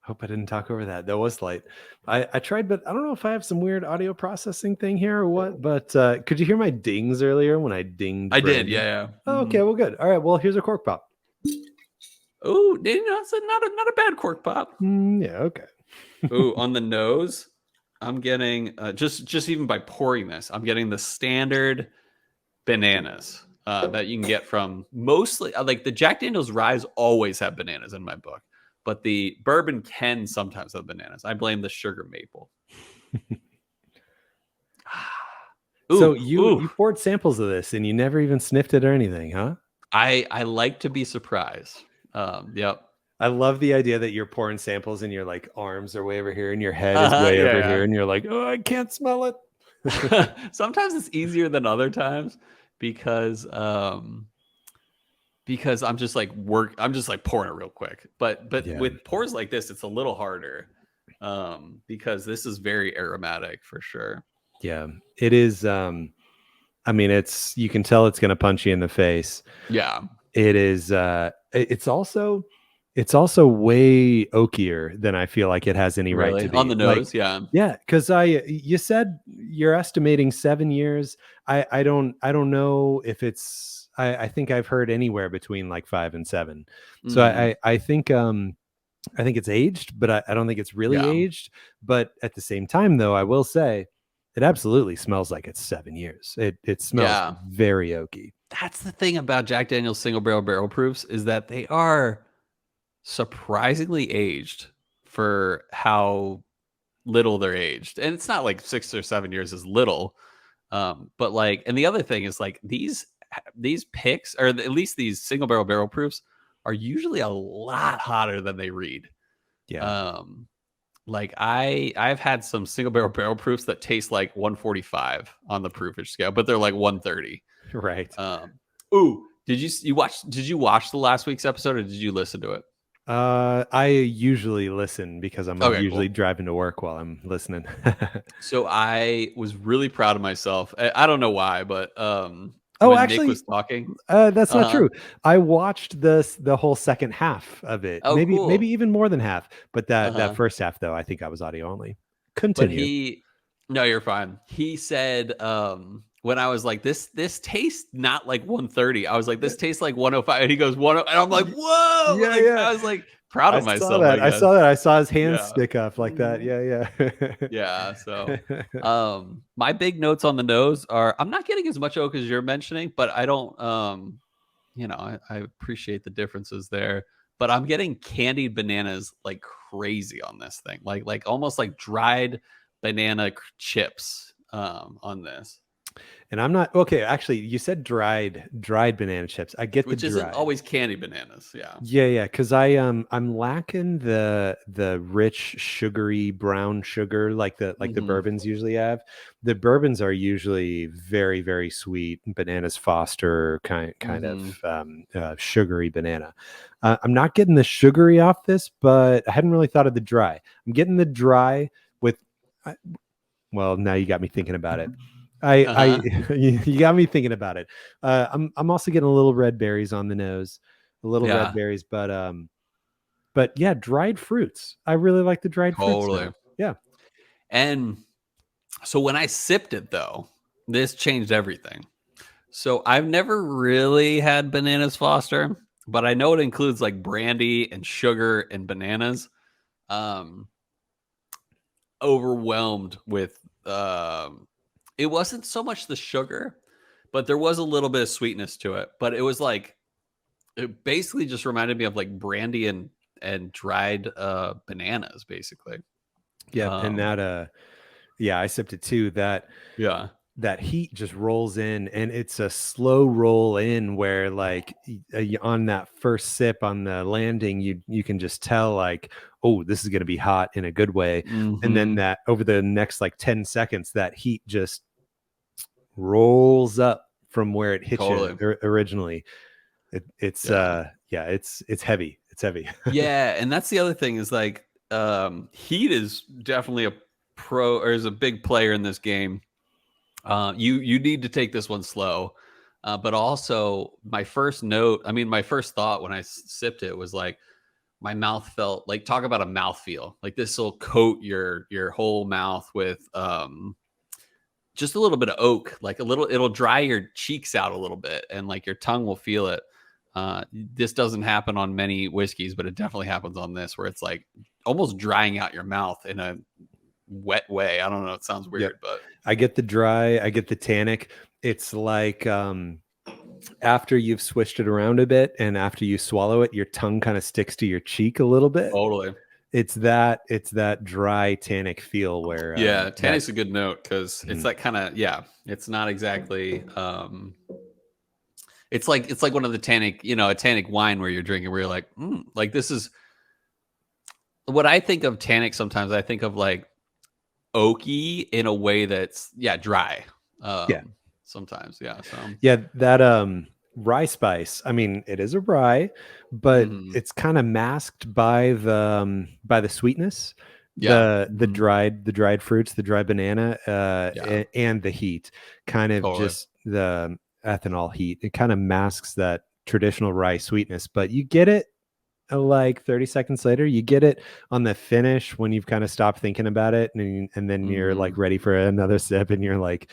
Hope I didn't talk over that. That was light. I tried, but I don't know if I have some weird audio processing thing here or what. But could you hear my dings earlier when I dinged? I did, yeah. Oh, okay, well, good. All right, well, here's a cork pop. Oh, it's not a bad cork pop. Yeah, okay. Oh, on the nose, I'm getting just even by pouring this, I'm getting the standard bananas that you can get from mostly like the Jack Daniel's ryes always have bananas in my book, but the bourbon can sometimes have bananas. I blame the sugar maple. So you poured samples of this and you never even sniffed it or anything, huh? I like to be surprised. Yep. I love the idea that you're pouring samples and your like arms are way over here and your head is way over here and you're like, oh, I can't smell it. Sometimes it's easier than other times because I'm just like pouring it real quick. But with pours like this, it's a little harder because this is very aromatic for sure. Yeah, it is. I mean, you can tell it's going to punch you in the face. Yeah, it is. It's also way oakier than I feel like it has any right to be. On the nose. Like, yeah. Because you said you're estimating 7 years. I don't know if it's. I think I've heard anywhere between like 5 and 7. So I think it's aged, but I don't think it's really aged. But at the same time, though, I will say it absolutely smells like it's 7 years. It smells very oaky. That's the thing about Jack Daniel's single barrel proofs is that they are surprisingly aged for how little they're aged. And it's not like 6 or 7 years is little. But like, and the other thing is like these picks, or at least these single barrel proofs, are usually a lot hotter than they read. Yeah. Like I've had some single barrel proofs that taste like 145 on the proofage scale, but they're like 130. Right. Did you watch the last week's episode or did you listen to it? I usually listen because I'm usually driving to work while I'm listening. So I was really proud of myself. I don't know why, but actually, Nick was talking. That's not true. I watched the whole second half of it. Maybe even more than half. But that first half, though, I think I was audio only. Continue. No, you're fine. He said when I was like, this tastes not like 130. I was like, this tastes like 105. And he goes, 10, and I'm like, whoa. I was like proud of myself. I saw that. I saw his hands stick up like that. Yeah. Yeah. So my big notes on the nose are I'm not getting as much oak as you're mentioning, but I don't I appreciate the differences there. But I'm getting candied bananas like crazy on this thing. Like almost like dried banana chips on this. And I'm not okay. Actually, you said dried banana chips. I get which isn't always candy bananas. Yeah. Because I'm lacking the rich sugary brown sugar like the bourbons usually have. The bourbons are usually very, very sweet. Bananas Foster kind of sugary banana. I'm not getting the sugary off this, but I hadn't really thought of the dry. I'm getting the dry with. Well, now you got me thinking about it. You got me thinking about it. I'm also getting a little red berries on the nose, red berries, but yeah, dried fruits. I really like the dried fruits. Now. Yeah. And so when I sipped it though, this changed everything. So I've never really had bananas Foster, but I know it includes like brandy and sugar and bananas. Overwhelmed with it wasn't so much the sugar, but there was a little bit of sweetness to it. But it was like, it basically just reminded me of like brandy and dried bananas, basically. Yeah, and that I sipped it too. That that heat just rolls in, and it's a slow roll in where like on that first sip on the landing, you can just tell like, oh, this is going to be hot in a good way. And then Mhm. that over the next like 10 seconds, that heat just rolls up from where it hit you Totally. originally. It's Yeah. yeah, it's heavy. It's heavy. Yeah, and that's the other thing is like heat is definitely a pro or is a big player in this game. You need to take this one slow. But also my first note, I mean my first thought when I sipped it was like my mouth felt like talk about a mouth feel. Like this will coat your whole mouth with just a little bit of oak, like a little, it'll dry your cheeks out a little bit and like your tongue will feel it. This doesn't happen on many whiskeys, but it definitely happens on this where it's like almost drying out your mouth in a wet way. I don't know. It sounds Yep. weird, but I get the dry, I get the tannic. It's like after you've swished it around a bit and after you swallow it, your tongue kind of sticks to your cheek a little bit. totally. It's that dry tannic feel where Yeah. that Tannic's a good note because it's that kind of, yeah, it's not exactly, it's like one of the tannic, a tannic wine where you're drinking where you're like this is what I think of tannic sometimes. I think of like oaky in a way that's dry. yeah. Sometimes, yeah. So Yeah, that rye spice. I mean, it is a rye, but mhm. it's kind of masked by the sweetness, Yeah. the Mhm. dried fruits, the dry banana, Yeah, and the heat, kind of totally. just the ethanol heat. It kind of masks that traditional rye sweetness, but you get it like 30 seconds later. You get it on the finish when you've kind of stopped thinking about it, and then you're like Mhm. ready for another sip, and you're like,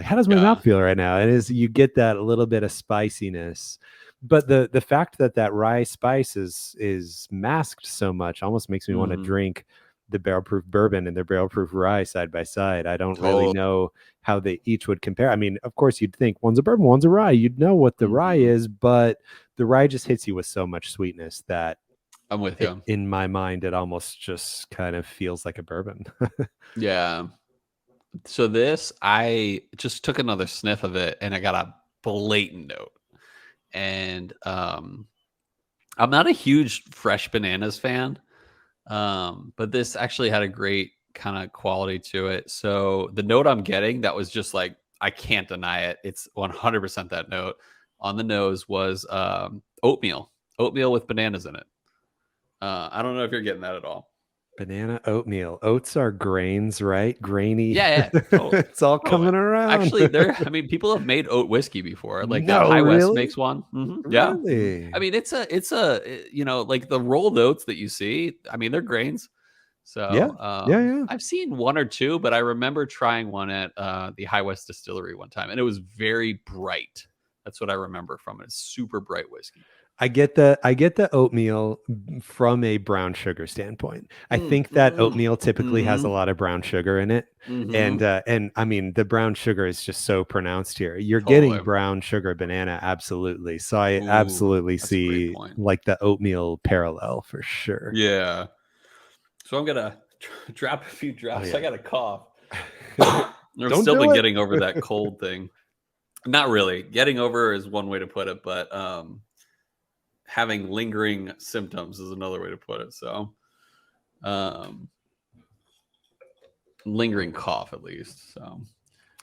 how does my Yeah. mouth feel right now? And is you get that little bit of spiciness, but the fact that that rye spice is masked so much almost makes me want to Mhm. drink the barrel proof bourbon and the barrel proof rye side by side. I don't really Totally. know how they each would compare. I mean, of course, you'd think one's a bourbon, one's a rye. You'd know what the rye Mhm. is, but the rye just hits you with so much sweetness that I'm with you. in my mind, it almost just kind of feels like a bourbon. Yeah. So this, I just took another sniff of it and I got a blatant note. And I'm not a huge fresh bananas fan. But this actually had a great kind of quality to it. So the note I'm getting that was just like I can't deny it. It's 100% that note on the nose was oatmeal with bananas in it. I don't know if you're getting that at all. Banana oatmeal. Oats are grains, right? Grainy. Yeah, yeah, totally, It's all totally. coming around. Actually, there. I mean, people have made oat whiskey before. Like No, High West really? makes one. Yeah. I Really? mean, like the rolled oats that you see. I mean, they're grains. Yeah. So Yeah, yeah. I've seen one or two, but I remember trying one at the High West Distillery one time, and it was very bright. That's what I remember from it. It's super bright whiskey. I get the oatmeal from a brown sugar standpoint. I think that oatmeal typically has a Mm-hmm. lot of brown sugar in it. Mm-hmm. And I mean the brown sugar is just so pronounced here. You're getting Totally. brown sugar banana, absolutely. So I Ooh, absolutely that's a great see point. like the oatmeal parallel for sure. Yeah. So I'm gonna drop a few Oh drops. I yeah. got a cough. I've Don't still do been it. getting over that cold thing. Not really. Getting over is one way to put it, but having lingering symptoms is another way to put it. So, um, lingering cough at least. So,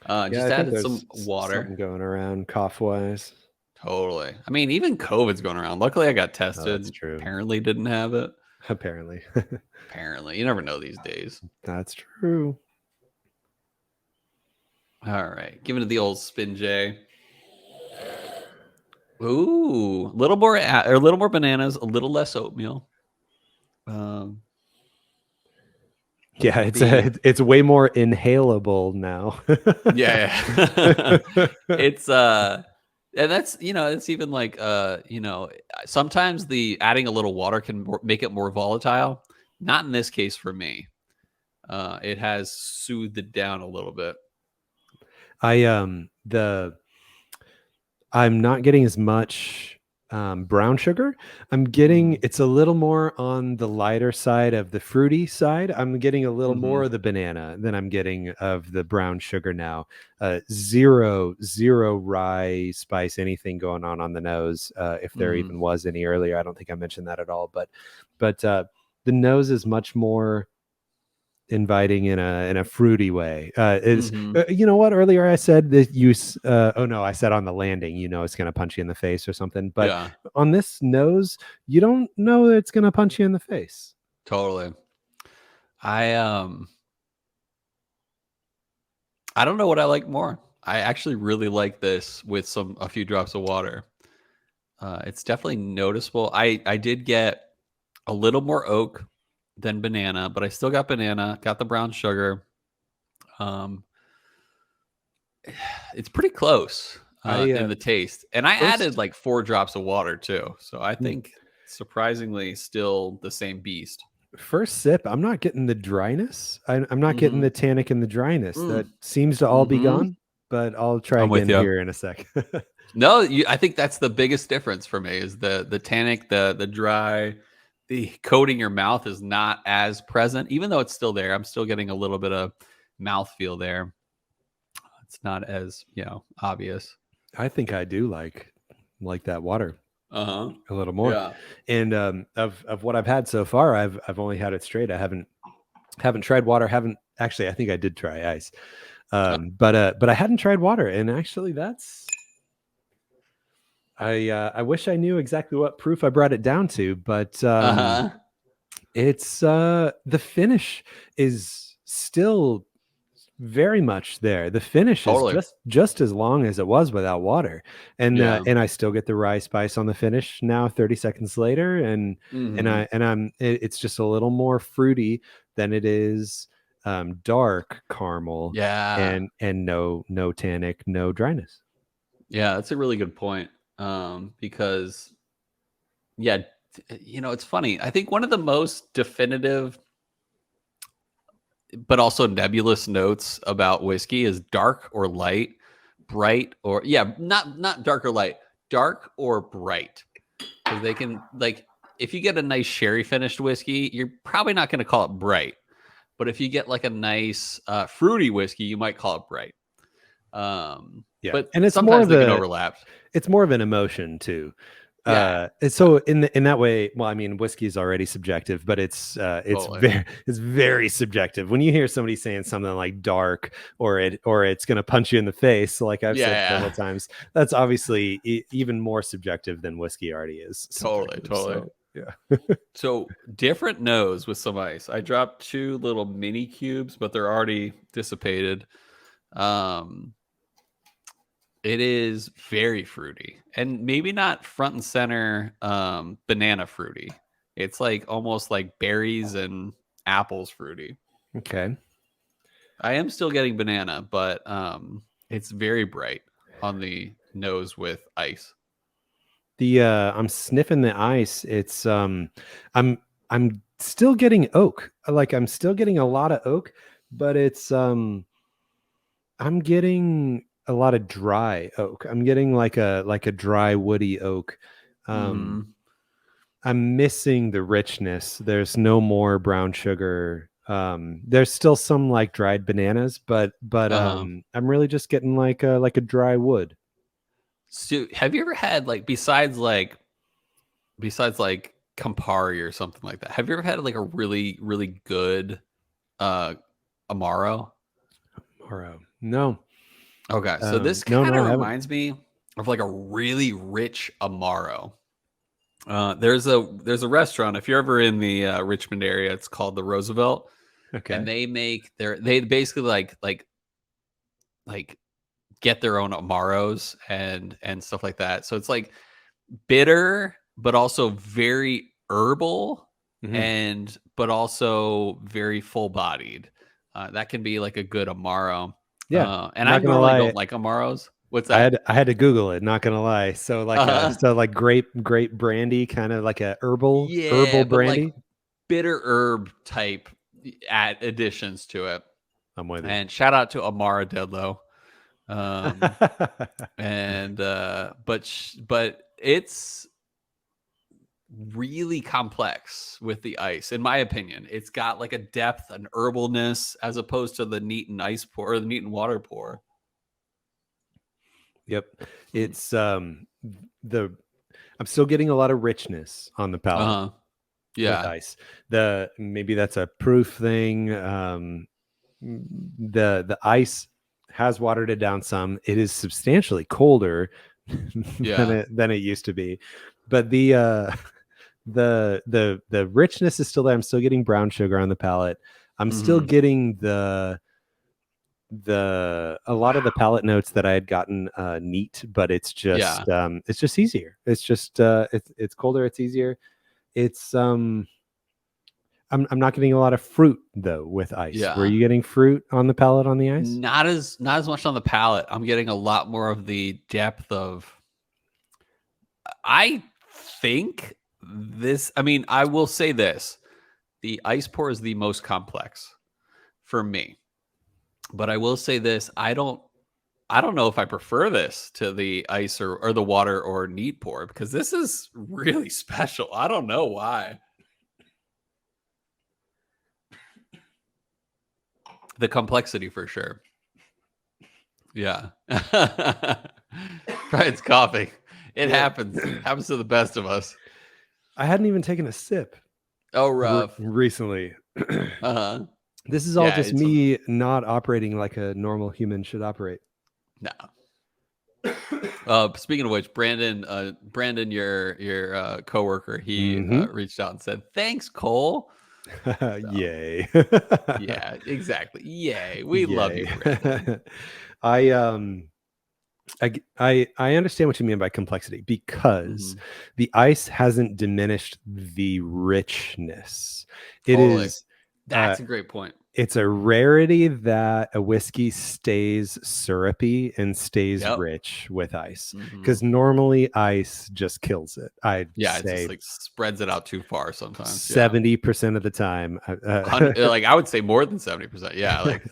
Yeah, just I think added some there's something water. going around cough wise. Totally. I mean, even COVID's going around. Luckily, I got Oh, that's tested. true. Apparently, didn't have it. Apparently. Apparently, you never know these days. That's true. All right, giving it the old spin J. Ooh, little more or a little more bananas, a little less oatmeal. Um, Yeah, it's the it's way more inhalable now. yeah, it's and that's it's even like sometimes the adding a little water can make it more volatile. Not in this case for me. It has soothed it down a little bit. I the I'm not getting as much. brown sugar. I'm getting it's a little more on the lighter side of the fruity side. I'm getting a little more of the banana than I'm getting of the brown sugar now. Zero rye spice, anything going on the nose. If there even was any earlier, I don't think I mentioned that at all. But the nose is much more inviting in a fruity way. You know what, earlier I said that oh no, I said on the landing, it's going to punch you in the face or something, but Yeah, on this nose, you don't know it's going to punch you in the face. totally. I don't know what I like more. I actually really like this with a few drops of water. It's definitely noticeable. I did get a little more oak than banana, but I still got banana, got the brown sugar. It's pretty close in the taste. And I added First like 4 drops of water too. So I think surprisingly still the same beast. first sip, I'm not getting the dryness. I'm not getting the tannic and the dryness. That seems to all be gone, but I'll try I'm with again you. here in a sec. No, I think that's the biggest difference for me is the tannic, the dry, the coating your mouth is not as present, even though it's still there. I'm still getting a little bit of mouthfeel there. It's not as, obvious. I think I do like that water Uh-huh. a little more. Yeah. And of what I've had so far, I've only had it straight. I haven't tried water. I think I did try ice. But I hadn't tried water, and actually I wish I knew exactly what proof I brought it down to, but it's the finish is still very much there. The finish Totally. is just as long as it was without water, and Yeah. and I still get the rye spice on the finish now 30 seconds later, and it's just a little more fruity than it is dark caramel. Yeah. And no tannic, no dryness. Yeah, that's a really good point. Because yeah, it's funny. I think one of the most definitive but also nebulous notes about whiskey is dark or light, bright or not dark or light, dark or bright. Because they can if you get a nice sherry finished whiskey, you're probably not going to call it bright. But if you get like a nice fruity whiskey, you might call it bright. Yeah, But and it's sometimes they can overlap. It's more of an emotion too. Yeah. So in that way, well, I mean, whiskey is already subjective, but it's Totally. very subjective. When you hear somebody saying something like dark or it's going to punch you in the face, like I've said several times, that's obviously even more subjective than whiskey already is. Totally. So, yeah. So different nose with some ice. I dropped 2 little mini cubes, but they're already dissipated. It is very fruity and maybe not front and center banana fruity. It's like almost like berries and apples fruity. Okay. I am still getting banana, but it's very bright on the nose with ice. I'm sniffing the ice. It's I'm still getting oak. Like I'm still getting a lot of oak, but it's I'm getting a lot of dry oak. I'm getting like a dry woody oak. I'm missing the richness. There's no more brown sugar. There's still some like dried bananas, but I'm really just getting like a dry wood. So have you ever had besides Campari or something like that? Have you ever had like a really, really good Amaro? Amaro. No. Okay, so this No, kind I of haven't. reminds me of like a really rich Amaro. There's a restaurant if you're ever in the Richmond area. It's called the Roosevelt, Okay. and they basically like get their own Amaros and stuff like that. So it's like bitter, but also very herbal, but also very full bodied. That can be like a good Amaro. Yeah. And I normally don't like Amaros. What's that? I had to Google it, not gonna lie. So like grape brandy, kind of like a herbal But like brandy. bitter herb type additions to it. I'm with you. And shout out to Amara Dedlow. And but it's really complex with the ice, in my opinion. It's got like a depth, an herbalness, as opposed to the neat and ice pour or the neat and water pour. Yep. It's I'm still getting a lot of richness on the palate with Yeah. ice. Maybe that's a proof thing. The ice has watered it down some. It is substantially colder Yeah. than it used to be. But the richness is still there. I'm still getting brown sugar on the palate. I'm still getting a lot of the palate notes that I had gotten neat, but it's just easier. It's just it's colder, it's easier. It's I'm not getting a lot of fruit though with ice. Yeah. Were you getting fruit on the palate on the ice? Not as much on the palate. I'm getting a lot more of the depth of. I think this. I mean, I will say this: the ice pour is the most complex for me. But I will say this: I don't know if I prefer this to the ice or the water or neat pour, because this is really special. I don't know why. The complexity for sure. Yeah. Brian's coughing. It happens. It happens to the best of us. I hadn't even taken a sip. Oh, rough. Recently. Uh-huh. This is all just me not operating like a normal human should operate. No. Speaking of which, Brandon, your coworker, he reached out and said, "Thanks, Cole." So, yay. Yeah, exactly. Yay. We love you, Brandon. I understand what you mean by complexity, because the ice hasn't diminished the richness. That's a great point. It's a rarity that a whiskey stays syrupy and stays rich with ice, because normally ice just kills it. It just like spreads it out too far sometimes. 70% of the time. Like I would say more than 70%. Yeah, like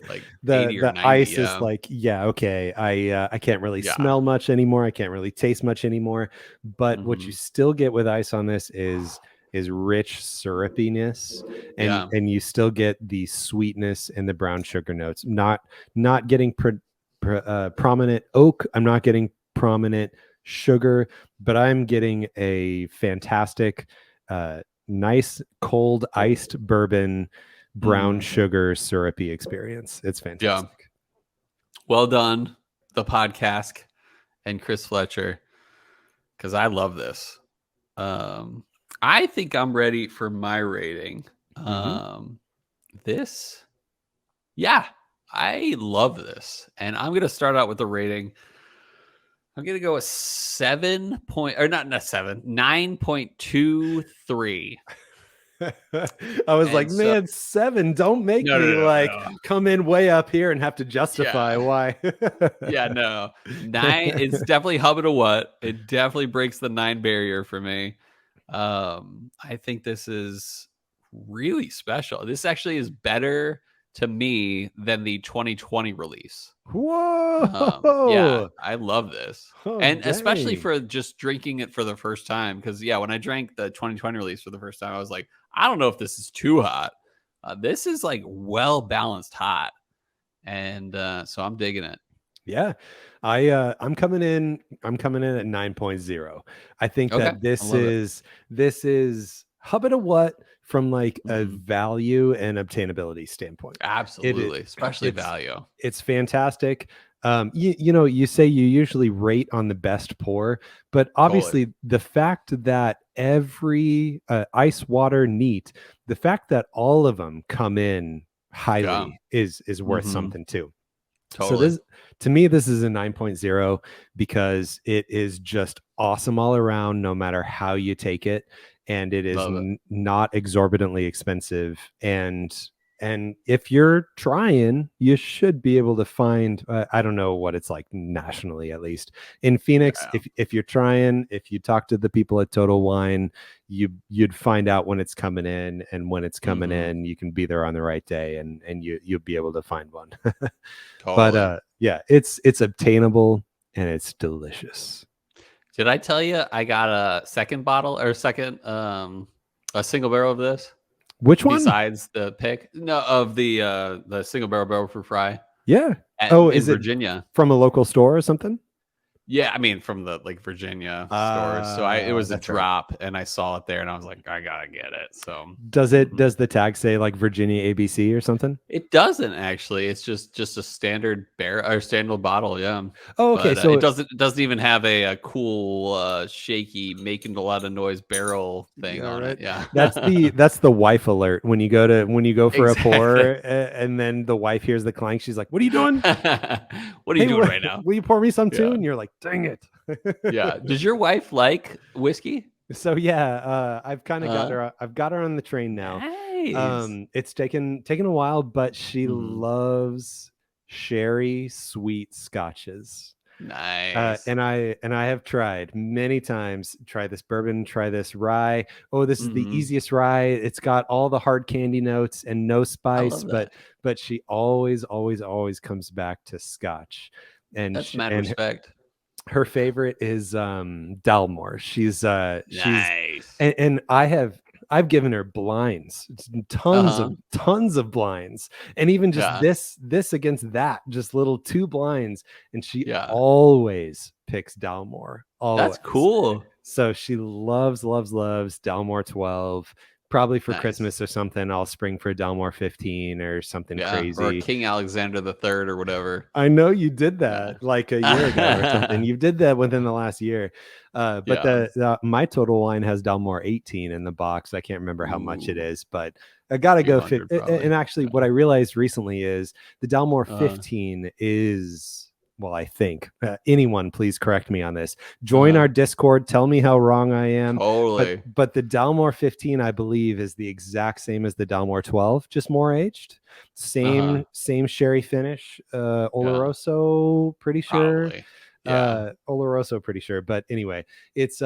80 or 90. Ice is like, okay, I can't really smell much anymore. I can't really taste much anymore. But what you still get with ice on this is rich syrupiness, and you still get the sweetness and the brown sugar notes. Not getting prominent oak. I'm not getting prominent sugar, but I'm getting a fantastic, nice cold iced bourbon, brown sugar syrupy experience. It's fantastic. Yeah. Well done, the podcast and Chris Fletcher, because I love this. I think I'm ready for my rating. I love this. And I'm going to start out with the rating. I'm going to go with 9.23. I was like, man, 7. Don't make me come in way up here and have to justify why. 9. It's definitely hubbing a what. It definitely breaks the 9 barrier for me. I think this is really special. This actually is better to me than the 2020 release. Whoa! I love this. And dang. Especially for just drinking it for the first time. Because when I drank the 2020 release for the first time, I was like, I don't know if this is too hot. This is like well balanced hot. And so I'm digging it. Yeah. I'm coming in at 9.0. I think that this is hubbing a what from like a value and obtainability standpoint. Absolutely. Especially value. It's fantastic. You say you usually rate on the best pour, but obviously the fact that every ice, water, neat, the fact that all of them come in highly is worth something too. Totally. So to me, this is a 9.0 because it is just awesome all around, no matter how you take it. And it is not exorbitantly expensive. And if you're trying, you should be able to find, I don't know what it's like nationally, at least in Phoenix. If you're trying, if you talk to the people at Total Wine, you'd find out when it's coming in, and when it's coming in, you can be there on the right day, and you'll be able to find one. But it's obtainable and it's delicious. Did I tell you I got a second bottle or a single barrel of this Which one? besides the pick? No, of the single barrel for fry Yeah. Oh, in is it Virginia. from a local store or something? Yeah, I mean from the like Virginia stores. So it was a That's right. drop, and I saw it there, and I was like, I gotta get it. So Does the tag say like Virginia ABC or something? it doesn't actually. It's just a standard barrel or standard bottle, yeah. Oh, okay. But So it doesn't even have a cool shaky making a lot of noise barrel thing yeah, on it. right. Yeah, That's the wife alert when you go for a pour, exactly. and then the wife hears the clank. She's like, "What are you doing? What are you Hey, doing right now? will you pour me some too?" Yeah, And you're like, "Dang it." yeah. Does your wife like whiskey? So yeah, I've kind of got Uh, her. I've got her on the train now. nice. It's taken a while, but she Mhm. loves sherry sweet scotches. Nice. And I have tried many times. Try this bourbon, try this rye. Oh, this is the Hmm. easiest rye. It's got all the hard candy notes and no I spice, love that. but she always comes back to scotch. And That's mad and respect. her favorite is Dalmore. She's Nice. and I've given her blinds, Uh huh. tons of blinds, and even just Yeah. this against that, just little two blinds, and she Yeah. always picks Dalmore, That's always. cool. So she loves Dalmore 12. Probably for Nice. Christmas or something, I'll spring for Dalmore 15 or something Yeah. Or crazy. King Alexander the Third or whatever. I know you did Yeah. that like a year ago or something. You did that within the last year. But Yeah. my Total Wine has Dalmore 18 in the box. I can't remember how much it Ooh. is, but I gotta go fit. 200 probably. And actually, Yeah. what I realized recently is the Dalmore Uh, 15 is, well, I think anyone please correct me on this. Join uh, our Discord. Tell me how wrong I am. totally. But the Dalmore 15, I believe, is the exact same as the Dalmore 12, just more aged. Uh-huh. Same sherry finish. Yeah. Oloroso, pretty sure. Probably. Yeah. Oloroso, pretty sure. But anyway, it's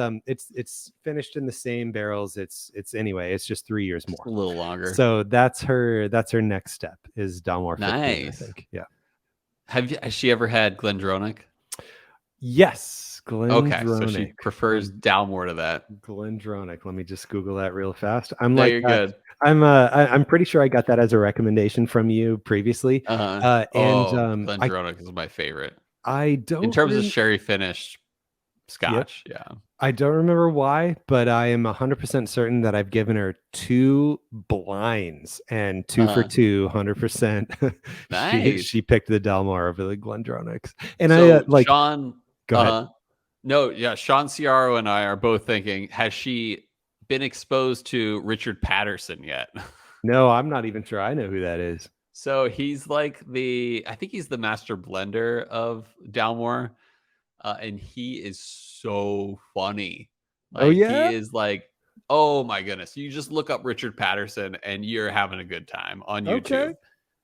finished in the same barrels. It's anyway, it's just 3 years Just a more. little longer. So that's her next step is Dalmore 15, I Nice. think. Yeah. Has she ever had Glendronach? Yes, Okay, so she Glendronach. prefers Dalmore to that. Glendronach. Let me just Google that real fast. I'm No, like, you're good. I'm pretty sure I got that as a recommendation from you previously. Uh-huh. And Oh, Glendronach is my favorite. I In don't terms of sherry finished yep. scotch, yeah. I don't remember why, but I am 100% certain that I've given her two blinds and two for Uh-huh. two, 100%. she Nice. she picked the Dalmar over the Glendronachs. And I So like, Sean, go ahead. no, yeah, Sean Ciaro and I are both thinking, has she been exposed to Richard Patterson yet? No, I'm not even sure I know who that is. So he's like I think he's the master blender of Dalmore, and he is so funny. Oh Like he yeah? is like, oh my goodness! You just look up Richard Patterson, and you're having a good time on Okay.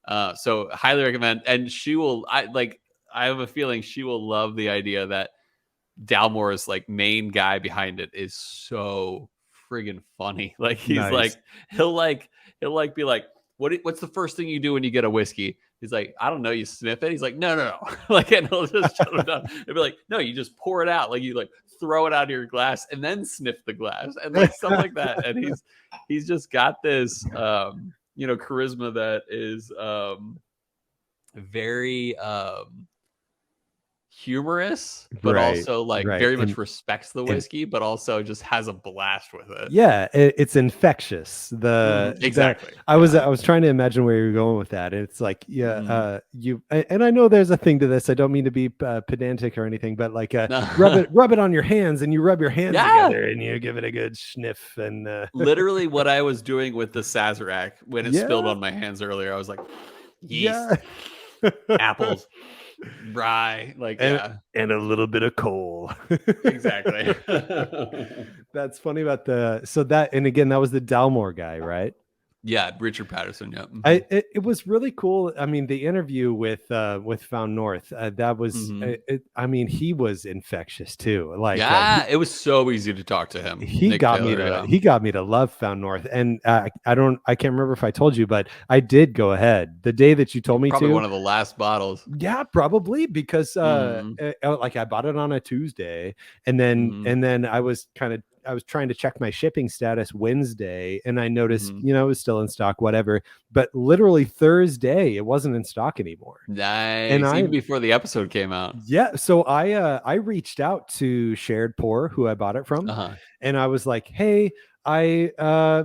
YouTube. So highly recommend. And she will. I have a feeling she will love the idea that Dalmore's like main guy behind it is so friggin' funny. Like he's Nice. like he'll be like, what's the first thing you do when you get a whiskey? He's like, I don't know, you sniff it. He's like, no. Like, and he'll just shut him down. He'll be like, no, you just pour it out. Like you like throw it out of your glass and then sniff the glass and like stuff like that. And he's just got this charisma that is very humorous, but Right. also like Right. very And much respects the and whiskey, but also just has a blast with it. yeah, it's infectious. Exactly. I Yeah. was trying to imagine where you're going with that. It's like, yeah, Mhm. and I know there's a thing to this. I don't mean to be pedantic or anything, but like, rub it on your hands, and you rub your hands Yeah. together, and you give it a good sniff, and Literally what I was doing with the Sazerac when it spilled yeah, on my hands earlier. I was like, yeah, yeast, apples, rye. Like, and yeah, and a little bit of coal. exactly. That's funny about and again, that was the Dalmore guy, right? Yeah, Richard Patterson. Yeah. It was really cool. I mean, the interview with Found North, that was, I mean, he was infectious too. Like, yeah, it was so easy to talk to him. he Nick got Taylor, he got me to love Found North. And I can't remember if I told you, but I did go ahead the day that you told me probably to. one of the last bottles. Yeah, probably, because like I bought it on a Tuesday, and then I was trying to check my shipping status Wednesday, and I noticed, it was still in stock, whatever. But literally Thursday, it wasn't in stock anymore. Nice. And even before the episode came out. Yeah. So I reached out to Shared Pour, who I bought it from, and I was like, hey, I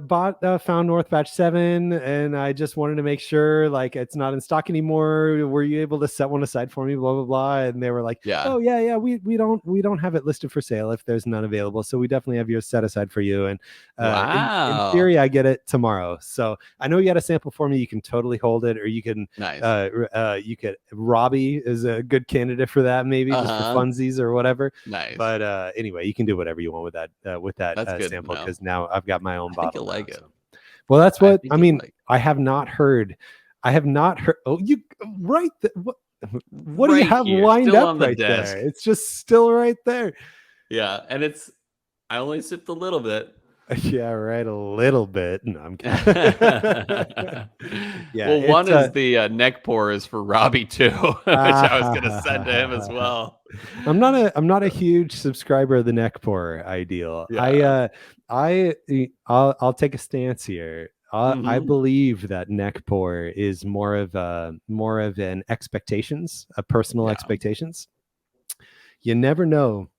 bought Found North Batch 7, and I just wanted to make sure, like, it's not in stock anymore. Were you able to set one aside for me? Blah blah blah. And they were like, oh yeah, we don't have it listed for sale if there's none available. So we definitely have yours set aside for you. And in theory, I get it tomorrow. So I know you got a sample for me. You can totally hold it, or you can you could. Robbie is a good candidate for that, maybe just for funsies or whatever. Nice. But anyway, you can do whatever you want with that sample, because now I've got my own bottle. You'll like it. Well, that's what I mean. I have not heard. Oh, you right. What do you have lined up right there? It's just still right there. Yeah, and I only sipped a little bit. Yeah, right. A little bit. No, I'm kidding. Yeah. Well, one is the neck pour is for Robbie too, which I was going to send to him as well. I'm not a huge subscriber of the neck pour ideal. Yeah. I'll take a stance here. I believe that neck pour is more of an expectations, a personal expectations. You never know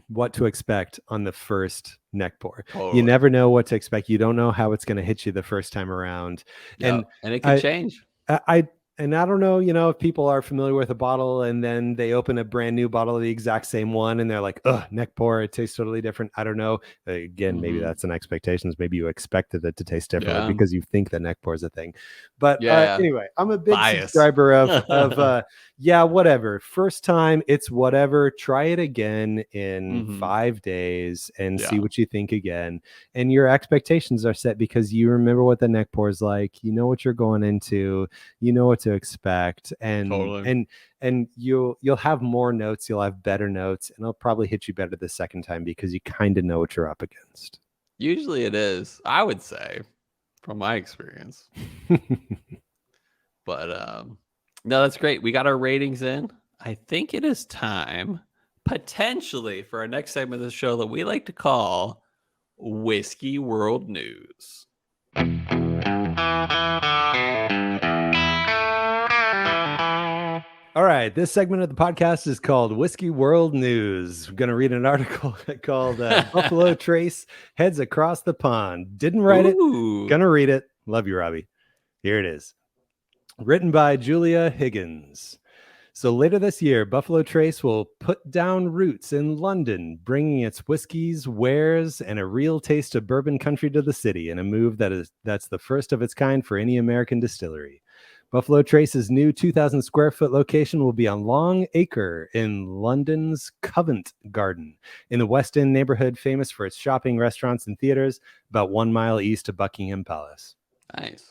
what to expect on the first neck pour. Totally. You never know what to expect. You don't know how it's going to hit you the first time around. And it could change. And I don't know, if people are familiar with a bottle and then they open a brand new bottle of the exact same one and they're like, ugh, neck pour, it tastes totally different. I don't know. Again, maybe that's an expectations. Maybe you expected it to taste differently because you think that neck pour is a thing. But anyway, I'm a big subscriber of whatever. First time, it's whatever. Try it again in 5 days and see what you think again. And your expectations are set because you remember what the neck pour is like. You know what you're going into. You know what to expect, and you'll have more notes, you'll have better notes, and it'll probably hit you better the second time because you kind of know what you're up against. Usually it is, I would say, from my experience. But no, that's great. We got our ratings in. I think it is time potentially for our next segment of the show that we like to call Whiskey World News. All right, this segment of the podcast is called Whiskey World News. I'm going to read an article called Buffalo Trace Heads Across the Pond. Didn't write it. Going to read it. Love you, Robbie. Here it is. Written by Julia Higgins. So later this year, Buffalo Trace will put down roots in London, bringing its whiskeys, wares, and a real taste of bourbon country to the city in a move that's the first of its kind for any American distillery. Buffalo Trace's new 2,000 square foot location will be on Long Acre in London's Covent Garden, in the West End neighborhood famous for its shopping, restaurants, and theaters, about 1 mile east of Buckingham Palace. Nice.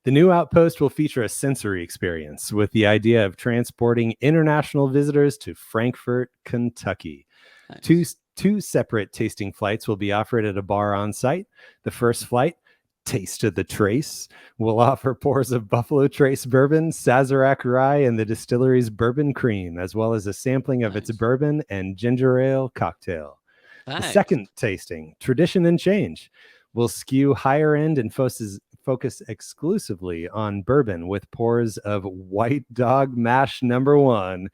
The new outpost will feature a sensory experience with the idea of transporting international visitors to Frankfort, Kentucky. Nice. Two separate tasting flights will be offered at a bar on site. The first flight, Taste of the Trace, will offer pours of Buffalo Trace bourbon, Sazerac rye, and the distillery's bourbon cream, as well as a sampling of its bourbon and ginger ale cocktail. The second tasting, Tradition and Change, will skew higher end and focus exclusively on bourbon with pours of White Dog Mash No. 1,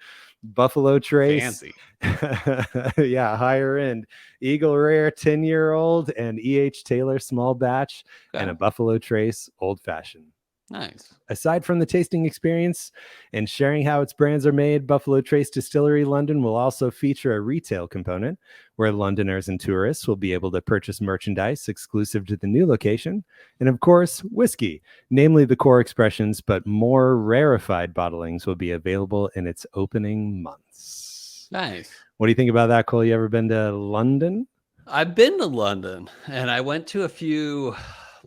Buffalo Trace, higher end, Eagle Rare 10-year-old, and E.H. Taylor small batch, and a Buffalo Trace old fashioned. Nice. Aside from the tasting experience and sharing how its brands are made, Buffalo Trace Distillery London will also feature a retail component where Londoners and tourists will be able to purchase merchandise exclusive to the new location. And of course, whiskey, namely the core expressions, but more rarefied bottlings will be available in its opening months. Nice. What do you think about that, Cole? You ever been to London? I've been to London, and I went to a few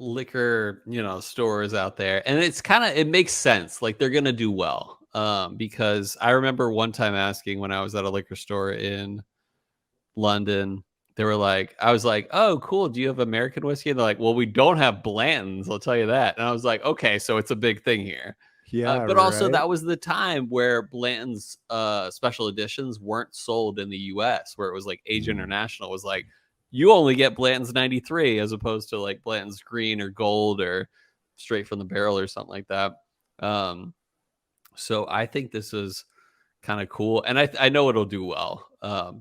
liquor, stores out there, and it makes sense. Like they're gonna do well, because I remember one time asking when I was at a liquor store in London. They were like, I was like, "Oh, cool. Do you have American whiskey?" And they're like, "Well, we don't have Blanton's. I'll tell you that." And I was like, "Okay, so it's a big thing here." Yeah, But also, right. that was the time where Blanton's special editions weren't sold in the U.S., where it was like Age International was like, you only get Blanton's 93 as opposed to like Blanton's Green or Gold or straight from the barrel or something like that. Um, so I think this is kind of cool, and I know it'll do well,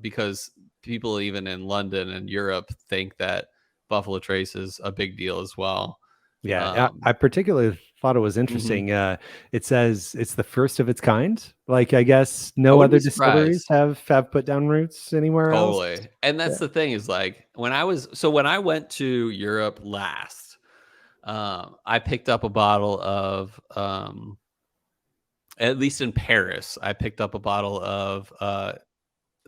because people even in London and Europe think that Buffalo Trace is a big deal as well. Yeah, I Um, particularly thought it was mhm. interesting. It says it's the first of its kind. Like, I guess I no wouldn't other be distilleries surprised. have put down roots anywhere else. Totally. And Yeah. that's the thing is like when I went to Europe last, I picked up a bottle of at least in Paris, I picked up a bottle of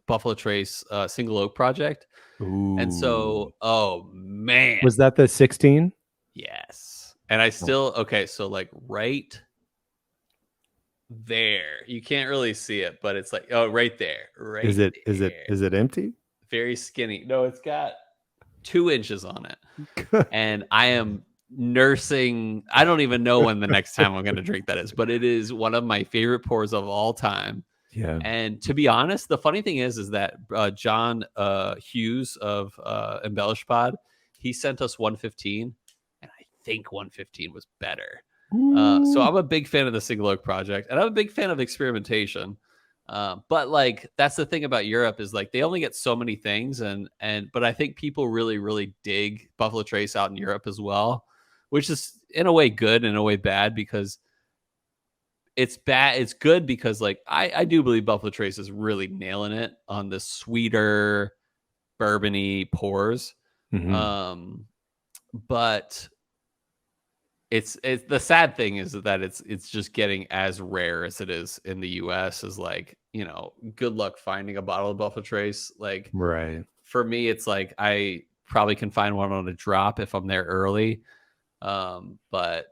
Buffalo Trace Single Oak Project. And Ooh, so, oh man, was that the 16? yes. And I still okay, so like right there. You can't really see it, but it's like oh right there. Is Right it there. is it empty? Very skinny. No, it's got 2 inches on it. And I am nursing. I don't even know when the next time I'm going to drink that is, but it is one of my favorite pours of all time. Yeah. And to be honest, the funny thing is that John Hughes of Embellish Pod, he sent us 115, and I think 115 was better. So Ooh. I'm a big fan of the Single Oak Project, and I'm a big fan of experimentation. But like that's the thing about Europe is like they only get so many things, and but I think people really really dig Buffalo Trace out in Europe as well, which is in a way good and in a way bad because it's bad. It's good because like I do believe Buffalo Trace is really nailing it on the sweeter bourbony pours. Mhm. Um, but it's the sad thing is that it's just getting as rare as it is in the US as like, good luck finding a bottle of Buffalo Trace. Like Right. for me, it's like I probably can find one on a drop if I'm there early. But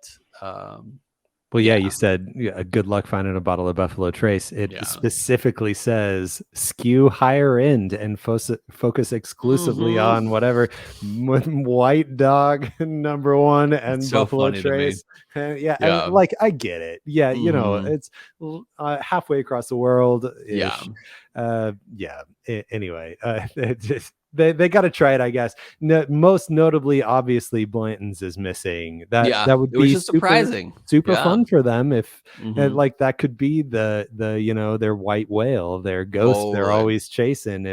Well, yeah, yeah, you said yeah, good luck finding a bottle of Buffalo Trace. It yeah. specifically says skew higher end and focus exclusively Hmm. on whatever White Dog number one It's and so Buffalo funny to me. Trace. Yeah, and Yeah. like I get it. Yeah, Hmm. it's halfway across the world Yeah. ish. Yeah. Anyway, it just, they got to try it, I guess. No, most notably, obviously, Blanton's is missing. Yeah. That would It was be just surprising. super Yeah. fun for them if Hmm. like that could be their white whale, their ghost they're Totally. always chasing.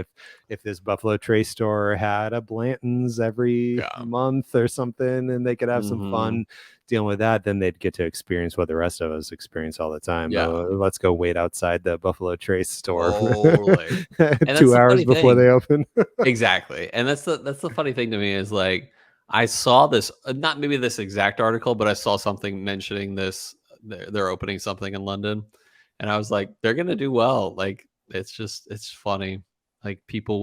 If this Buffalo Trace store had a Blanton's every Yeah. month or something and they could have some Hmm. fun dealing with that, then they'd get to experience what the rest of us experience all the time. Yeah. Let's go wait outside the Buffalo Trace store Totally. And that's 2 the hours funny before they thing. open. Exactly. And that's the funny thing to me is like I saw this not maybe this exact article, but I saw something mentioning this they're opening something in London and I was like they're going to do well. Like it's funny. Like people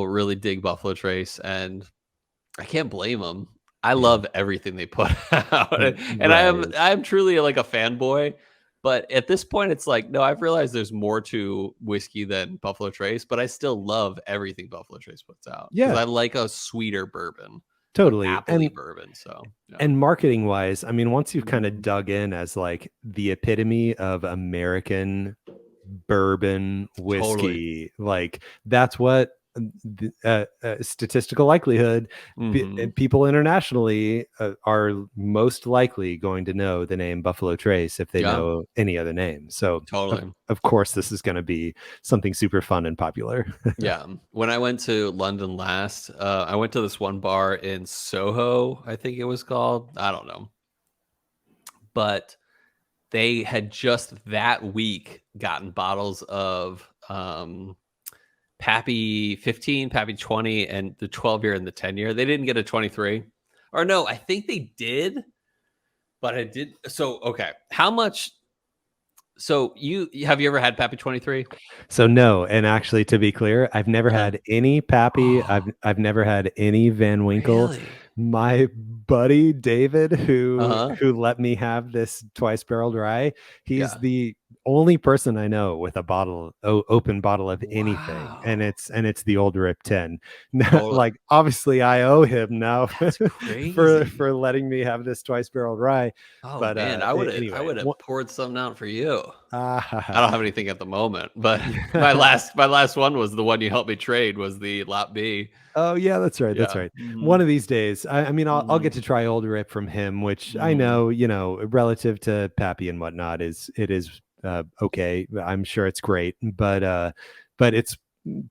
really dig Buffalo Trace and I can't blame them. I Yeah. love everything they put out, and Right. I'm truly like a fanboy. But at this point, it's like no, I've realized there's more to whiskey than Buffalo Trace, but I still love everything Buffalo Trace puts out because Yeah, I like a sweeter bourbon, like totally. appley bourbon. So yeah. And marketing wise, I mean, once you've kind of Mhm. dug in as like the epitome of American bourbon Totally. whiskey, like that's what statistical likelihood Hmm. people internationally are most likely going to know the name Buffalo Trace if they Yeah. know any other name. So Totally. of course this is going to be something super fun and popular. Yeah. When I went to London last, I went to this one bar in Soho, I think it was called. I don't know. But they had just that week gotten bottles of Pappy 15, Pappy 20, and the 12 year and the 10 year. They didn't get a 23. Or no, I think they did, but I did. So, okay. How much? So, you have you ever had Pappy 23? So no, and actually to be clear, I've never Uh-huh. had any Pappy. Oh, I've never had any Van Winkle. really? My buddy David, Uh-huh. who let me have this twice barreled rye, he's Yeah. the only person I know with a open bottle of anything, and Wow. it's the old Rip 10. Now, Totally. like obviously I owe him now That's for crazy. letting me have this twice barreled rye. Oh But man, I anyway, would have poured something out for you. I ah, don't have anything at the moment, but yeah. my last one was the one you helped me trade was the Lot B. Oh yeah, that's right. That's Yeah. right. One Mhm. of these days, I mean, I'll Mhm. get to try Old Rip from him, which I Mhm. know, relative to Pappy and whatnot, is okay. I'm sure it's great, but it's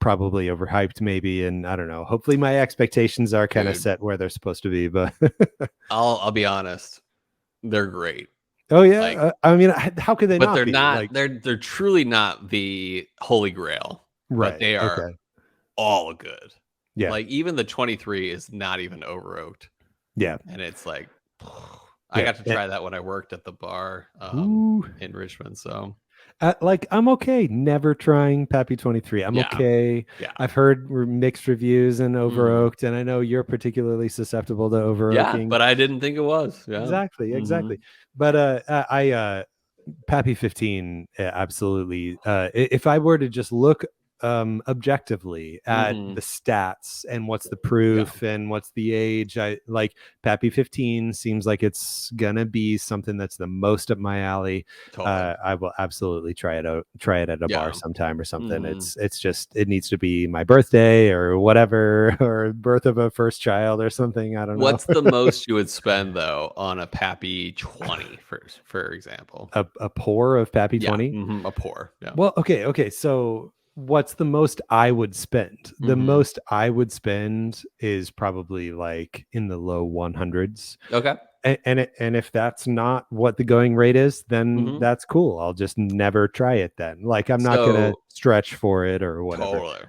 probably overhyped, maybe, and I don't know. Hopefully, my expectations are kind of Dude, set where they're supposed to be. But I'll be honest. They're great. oh yeah, Like, I mean, how could they but not they're be? not Like, they're truly not the holy grail, but right? they are Okay, all good. yeah, Like even the 23 is not even over oaked. yeah, And it's like I yeah. got to try that when I worked at the bar Ooh. in Richmond. So Like I'm okay never trying Pappy 23. I'm yeah. okay. Yeah. I've heard mixed reviews and over Mhm. oaked, and I know you're particularly susceptible to over Yeah, oaking. but I didn't think it was. Yeah. Exactly, exactly. Mhm. But I Pappy 15, absolutely. If I were to just look objectively at the Mhm. stats and what's the Yeah, proof and what's the age, I like Pappy 15 seems like it's gonna be something that's the most up my alley. totally. I will absolutely try it at a bar Yeah. sometime or something. Mhm. It's just it needs to be my birthday or whatever, or birth of a first child or something. I don't know. What's the most you would spend though on a Pappy 20 for example? A pour of Pappy Yeah, 20. mhm, a pour. Yeah. Well, okay. So, what's the most I would spend? The Mhm. most I would spend is probably like in the low 100s. Okay. And if that's not what the going rate is, then Mhm. that's cool. I'll just never try it then. Like I'm not gonna So stretch for it or whatever. totally.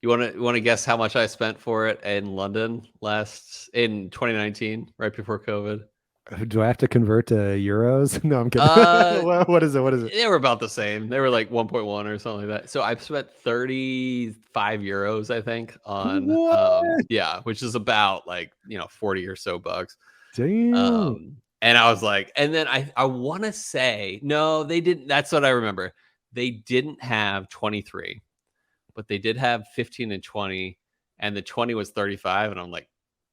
You wanna guess how much I spent for it in London last in 2019, right before COVID? Do I have to convert to euros? No, I'm kidding. Uh, What is it? What is it? they were about the same. They were like 1.1 or something like that. So I've spent 35 euros, I think, on What? yeah, which is about like 40 or so bucks. Damn. And I was like, and then I want to say no, they didn't. That's what I remember. They didn't have 23, but they did have 15 and 20, and the 20 was 35, and I'm like,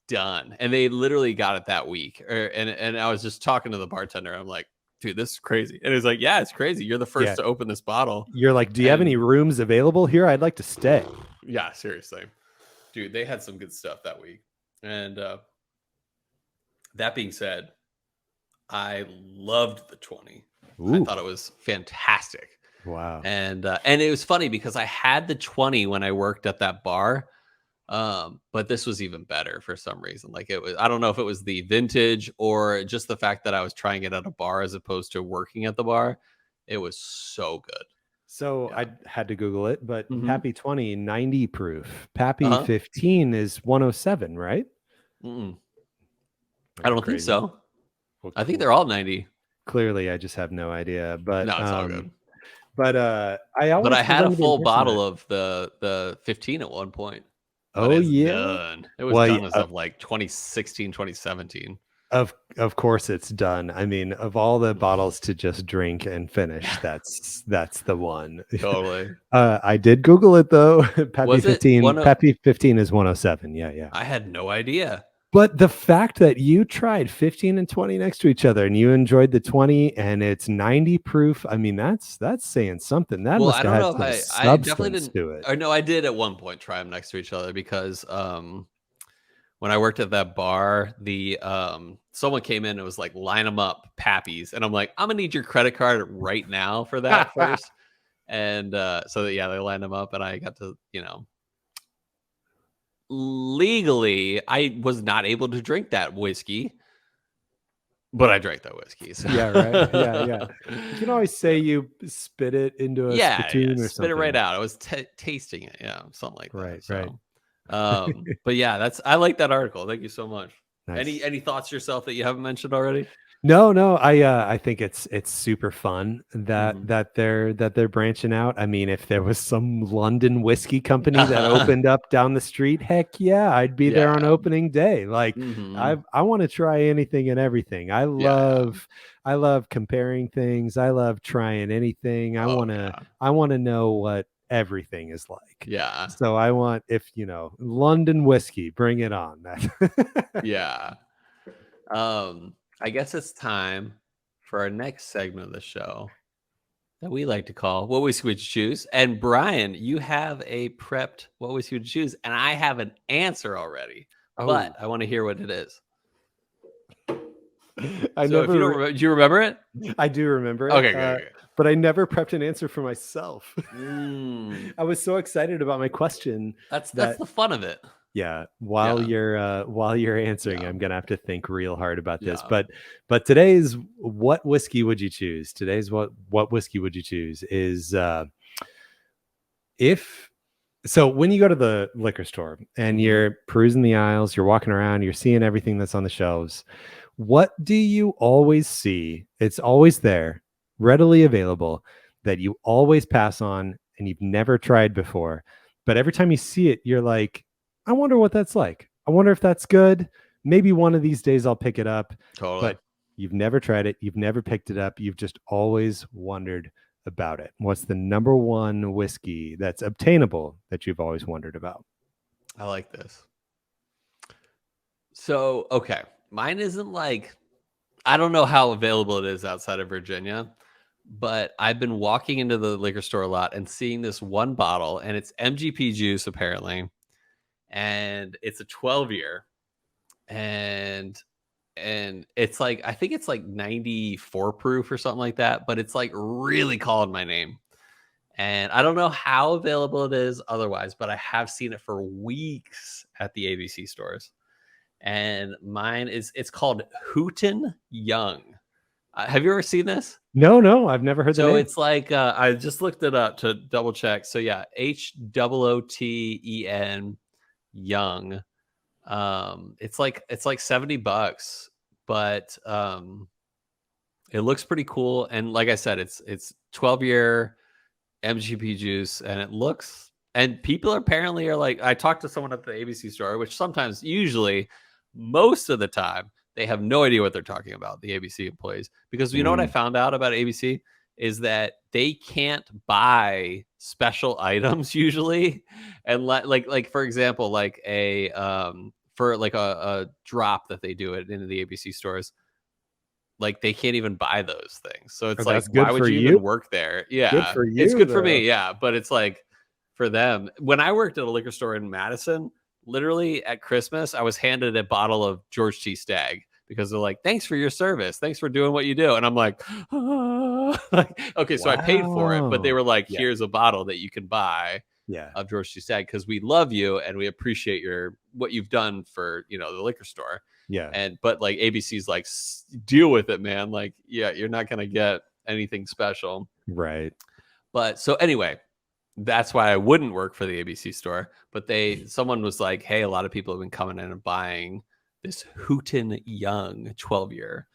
done. And they literally got it that week. And I was just talking to the bartender. I'm like, dude, this is crazy. And he's like, yeah, it's crazy. You're the first Yeah. to open this bottle. You're like, do you have any And rooms available here? I'd like to stay. yeah, seriously, dude, they had some good stuff that week. And that being said, I loved the 20. I Ooh. thought it was fantastic. Wow. And it was funny because I had the 20 when I worked at that bar. But this was even better for some reason. Like it was, I don't know if it was the vintage or just the fact that I was trying it at a bar as opposed to working at the bar. It was so good. So Yeah. I had to Google it, but Mm-hmm. Pappy 20, 90 proof. Pappy Uh-huh. 15 is 107, right? Mm-mm. Am I I don't think crazy? so. Well, I think they're all 90. clearly I just have no idea. No, it's all good. But I But always I was had a under the full impression that bottle of the 15 at one point. But oh it's yeah. done. It was Well, done as of like 2016, 2017. of course it's done. I mean, of all the bottles to just drink and finish, Yeah, that's the one. totally. I did Google it though. Pappy Was it 15. one of Pappy 15 is 107. Yeah, yeah. I had no idea. But the fact that you tried 15 and 20 next to each other and you enjoyed the 20 and it's 90 proof, I mean, that's saying something. That Well, must I have don't had know if some I definitely substance didn't to it. or no, I did at one point try them next to each other because when I worked at that bar, the someone came in and was like, line them up, Pappies. And I'm like, I'm gonna need your credit card right now for that first. And yeah, they lined them up and I got to, legally I was not able to drink that whiskey, but I drank that whiskey. So Yeah, right. Yeah, yeah. You can always say yeah. you spit it into a Yeah, spittoon or spit it right something. out. I was tasting it, yeah, something like that. Right, right. So, but yeah, I like that article. Thank you so much. Any Nice. any thoughts yourself that you haven't mentioned already? No. I think it's super fun that Mhm. they're branching out. I mean, if there was some London whiskey company that opened up down the street, heck yeah, I'd be there Yeah. on opening day. Like Mhm. I want to try anything and everything. Yeah. I love comparing things. I love trying anything. Oh, yeah. I want to know what everything is like. Yeah. So I want, if London whiskey, bring it on. Yeah. I guess it's time for our next segment of the show that we like to call What Whiskey Would You Choose? And Brian, you have a prepped What Whiskey Would You Choose? And I have an answer already, but Oh, I want to hear what it is. I So if you don't never. remember, do you remember it? I do remember it. Okay, good. But I never prepped an answer for myself. Mm, I was so excited about my question that's that the fun of it. yeah, Yeah. while you're answering, Yeah. I'm gonna have to think real hard about this. Yeah. But today's what whiskey would you choose? Today's what whiskey would you choose is if so when you go to the liquor store and Mhm. you're perusing the aisles, you're walking around, you're seeing everything that's on the shelves, what do you always see? It's always there, readily available, that you always pass on and you've never tried before. But every time you see it, you're like, I wonder what that's like. I wonder if that's good. Maybe one of these days I'll pick it up. Totally. But you've never tried it. You've never picked it up. You've just always wondered about it. What's the number one whiskey that's obtainable that you've always wondered about? I like this. So, okay. Mine isn't like, I don't know how available it is outside of Virginia, but I've been walking into the liquor store a lot and seeing this one bottle, and it's MGP juice apparently, and it's a 12-year, and it's like, I think it's like 94 proof or something like that, but it's like really calling my name. And I don't know how available it is otherwise, but I have seen it for weeks at the ABC stores. And mine is, it's called Hooten Young. Have you ever seen this? No, I've never heard the So name. it's like, I just looked it up to double check. So yeah, HOOTEN Young. It's like $70, but it looks pretty cool. And like I said, it's 12-year MGP juice, and it looks, and people apparently are like, I talked to someone at the ABC store, which sometimes, usually, most of the time, they have no idea what they're talking about, the ABC employees. Because you know what I Mm. found out about ABC is that they can't buy special items usually. And like for example, like a for like a drop that they do it in the ABC stores, like they can't even buy those things. So Oh, it's like, that's why good would for you you. even work there? Good Yeah, for it's you, good for me. though. Yeah, but it's like for them. When I worked at a liquor store in Madison, literally at Christmas, I was handed a bottle of George T. Stagg because they're like, "Thanks for your service. Thanks for doing what you do." And I'm like, ah. Like, okay, so I paid for it, but they Wow. were like, Yeah. "Here's a bottle that you can buy Yeah. of George T. Stagg because we love you and we appreciate what you've done for the liquor store." Yeah. And but like ABC's like, deal with it, man. Like, yeah, you're not gonna get anything special. Right. But so anyway, that's why I wouldn't work for the ABC store. But someone was like, hey, a lot of people have been coming in and buying this Hooten Young 12-year.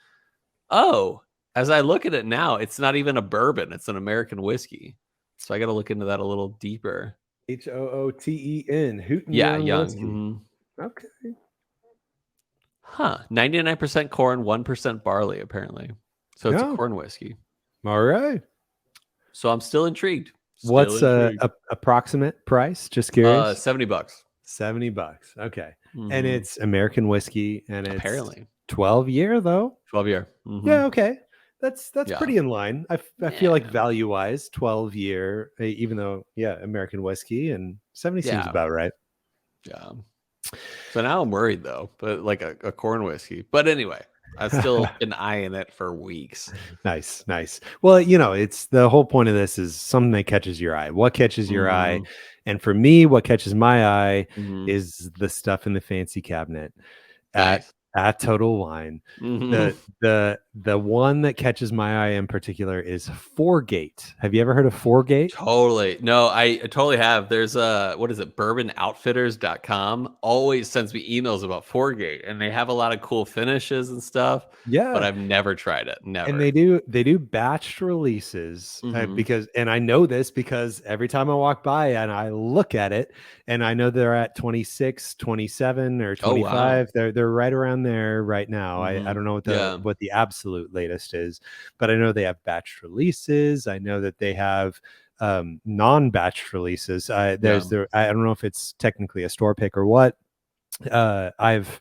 Oh, as I look at it now, it's not even a bourbon, it's an American whiskey. So I got to look into that a little deeper. HOOTEN, Hooten Yeah, Young young. whiskey. Okay. Huh. 99% corn, 1% barley, apparently. So it's a Yeah. corn whiskey. All right. So I'm still intrigued. Still What's intrigued. a approximate price? Just curious. $70. $70. Okay. And Mm-hmm. it's American whiskey and it's Apparently. 12-year though. 12-year. Mm-hmm. Yeah, okay. That's Yeah. pretty in line. I feel like Yeah. value-wise, 12-year, even though, yeah, American whiskey and 70 seems Yeah. about right. Yeah. So now I'm worried though, but like a corn whiskey. But anyway, I've still been eyeing it for weeks. Nice, nice. Well, it's the whole point of this is something that catches your eye. What catches your eye? And for me, what catches my eye Mm-hmm. is the stuff in the fancy cabinet. At Nice. at Total Wine. Mhm. The one that catches my eye in particular is Fourgate. Have you ever heard of Fourgate? Totally. No, I totally have. There's what is it? Bourbonoutfitters.com always sends me emails about Fourgate, and they have a lot of cool finishes and stuff, but Yeah. I've never tried it. And Never. they do batched releases Mhm. because, and I know this because every time I walk by and I look at it and I know they're at 26, 27, or Oh, wow. 25. They're right around there right now. I Mhm. don't know Yeah. what the absolute latest is, but I know they have batched releases. I know that they have non-batched releases. Yeah. I don't know if it's technically a store pick or what. I've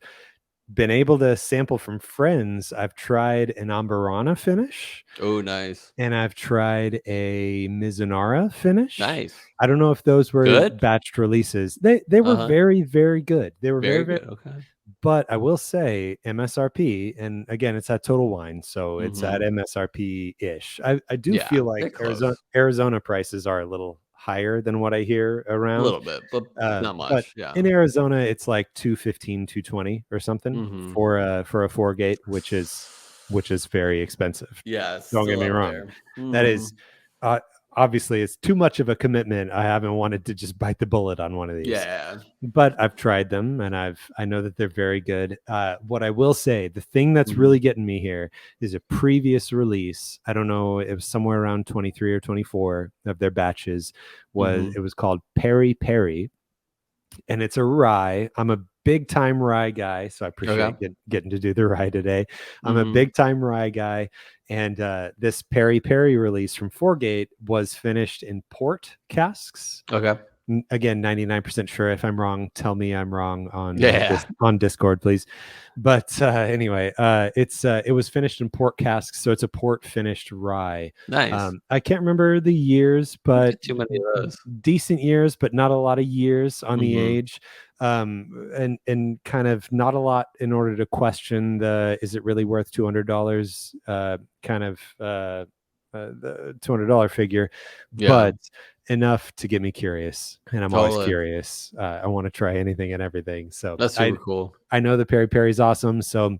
been able to sample from friends. I've tried an Amburana finish Oh, nice. and I've tried a Mizunara finish. Nice. I don't know if those were Good? batched releases. They were Uh-huh. very, very good. They were Very very, very, good. Okay. but I will say MSRP, and again, it's at Total Wine, so it's at Mhm. MSRP ish. I do Yeah, feel they're like close. Arizona prices are a little higher than what I hear A around. little bit, but not But much. Yeah. in Arizona, it's like 215, 220 or something Mhm. for a four gate, which is very expensive. Yeah, it's Don't get still me up wrong. there. That is Mhm. uh, obviously it's too much of a commitment. I haven't wanted to just bite the bullet on one of these, Yeah. but I've tried them and I know that they're very good. What I will say, the thing that's Mhm. really getting me here is a previous release. I don't know, it was somewhere around 23 or 24 of their batches. Mhm. It was called Peri Peri, and it's a rye. I'm a big time rye guy, so I Okay. appreciate getting to do the rye today. I'm a Mhm. big time rye guy, and this Peri Peri release from Fourgate was finished in port casks. Okay. Again, 99% sure. If I'm wrong, tell me I'm wrong on Yeah. on Discord, please. But anyway, it was finished in port casks, so it's a port finished rye. Nice. I can't remember the years, Don't but get too many of those. decent years, but not a lot of years on the Mhm. age. And kind of not a lot in order to question the is it really worth $200 kind of the $200 figure, Yeah. but enough to get me curious, and I'm always Totally. curious. I want to try anything and everything. So That's super cool. I know the Peri Peri's awesome. So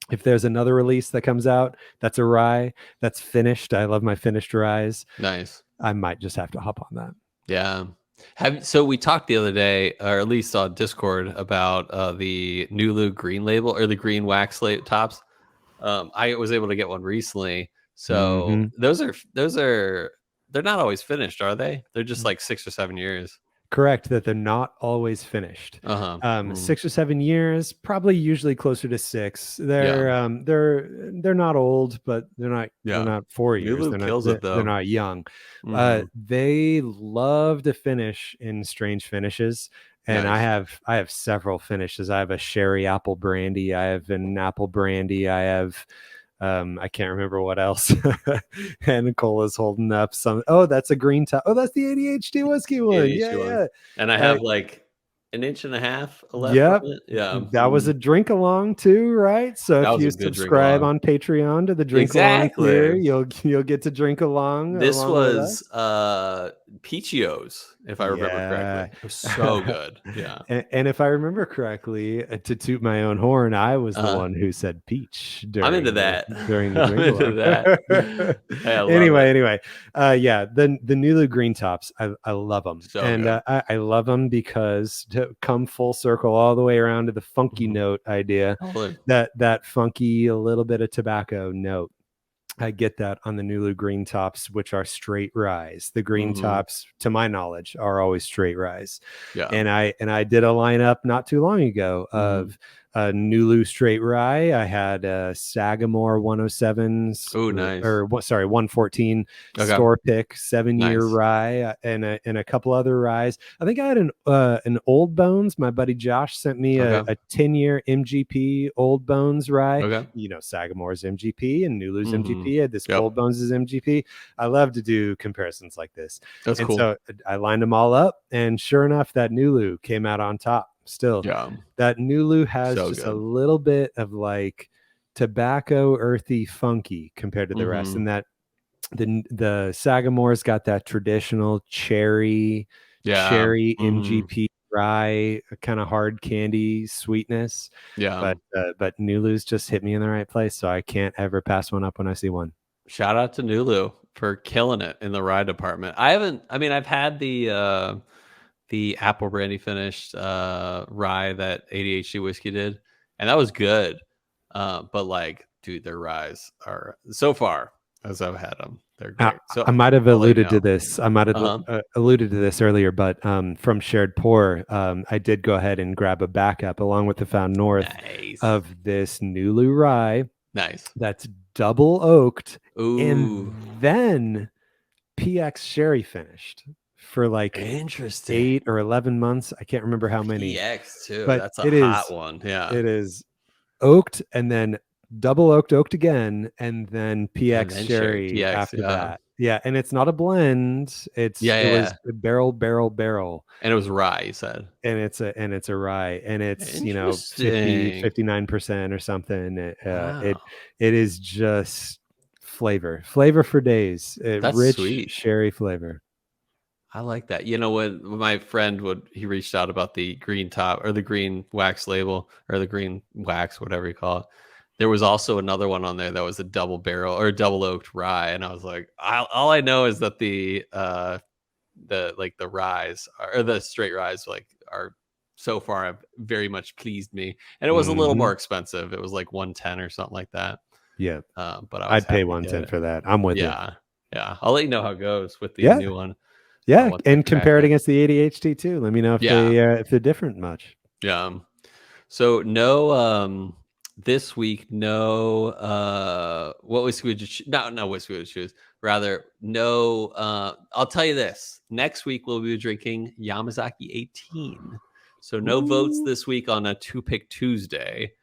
if there's another release that comes out that's a rye that's finished, I love my finished ryes. Nice. I might just have to hop on that. Yeah. So we talked the other day, or at least on Discord, about the Nulu green label or the green wax tops. I was able to get one recently. So Hmm. those are they're not always finished, are they? They're just like 6 or 7 years. Correct, that they're not always finished. Uh-huh. Mm. 6 or 7 years, probably usually closer to six. Yeah. They're not old, but they're Yeah. not 4 years. Nulu kills it They're though. not young. Hmm. They love to finish in strange finishes, and Nice. I have several finishes. I have a sherry apple brandy. I have an apple brandy. I have I can't remember what else. And Nicole is holding up some. Oh, that's a green top. Oh, that's the ADHD whiskey one. Yeah, ADHD one. yeah. And I Uh, have like an inch and a half left on yep. it. Yeah. That was a drink along too, right? So That if was you a good drink subscribe along. on Patreon to the drink along tier, Exactly. you'll get to drink This along with was us. Peachios, if I remember correctly. Yeah. It was so good. Yeah. And if I remember correctly, to toot my own horn, I was the Uh, one who said peach I'm into that. during the I'm drink into along. that. Hey, I love it. Anyway, yeah, the Nulu green tops, I love them, So and good. I love them because to come full circle all the way around to the funky Mhm. note idea, Totally. that funky a little bit of tobacco note. I get that on the Nulu green tops, which are straight rise. The green Mhm. tops, to my knowledge, are always straight rise. Yeah. And I did a lineup not too long ago Mhm. of Nulu straight rye. I had Sagamore 107s Oh, nice. or what? Sorry, 114 Okay. store pick 7 year Nice. rye and a couple other ryes. I think I had an Old Bones. My buddy Josh sent me Okay. a 10-year MGP Old Bones rye. Okay. You know, Sagamore's MGP and Nulu's Mhm. MGP. This Yep. Old Bones is MGP. I love to do comparisons like this. That's And cool. so I lined them all up, and sure enough, that Nulu came out on top. Still, Yeah. that Nulu has So just a good. little bit of like tobacco, earthy, funky compared to the rest. Mhm. And that the Sagamore's got that traditional Yeah. cherry Mhm. MGP dry, kind of hard candy sweetness. Yeah. But Nulu's just hit me in the right place, so I can't ever pass one up when I see one. Shout out to Nulu for killing it in the rye department. I've had the apple brandy finished rye that ADHD whiskey did, and that was good. But like, dude, their ryes are so far as I've had them, they're I, great. So I might have I'll let you alluded to know. this. I might have Uh-huh. alluded to this earlier, but from Shared Pour, I did go ahead and grab a backup along with the Found North Nice. of this Nulu rye Nice. that's double oaked and Ooh, then PX sherry finished for like interesting. 8 or 11 months. I can't remember how many, PX too. but That's a hot one. Yeah. it is oaked and then double oaked again, and then And PX then sherry sherry PX. after Yeah. that. Yeah, and it's not a blend. Yeah. It was Yeah. barrel, And it was rye, you said. and it's a rye, and it's 50 Interesting. 59% or something. Wow. It is just flavor for days. That's Rich sweet. sherry flavor. I like that. When my friend he reached out about the green top or the green wax label or the green wax, whatever you call it. There was also another one on there that was a double barrel or double oaked rye. And I was like, all I know is that the ryes or the straight ryes are so far have very much pleased me. And it was a little Hmm. more expensive. It was like 110 or something like that. Yeah, But I was I'd pay happy to get 110 it. for that. I'm with you. Yeah. Yeah. I'll let you know how it goes with the Yeah, new one yeah, once I and crack compare it it. against the ADHD too. Let me know Yeah. if they're different much. Yeah. So no, this week, no, what whiskey would you choose? No whiskey would you choose. Rather, no, I'll tell you this. Next week, we'll be drinking Yamazaki 18. So no votes Ooh. this week on a two-pick Tuesday.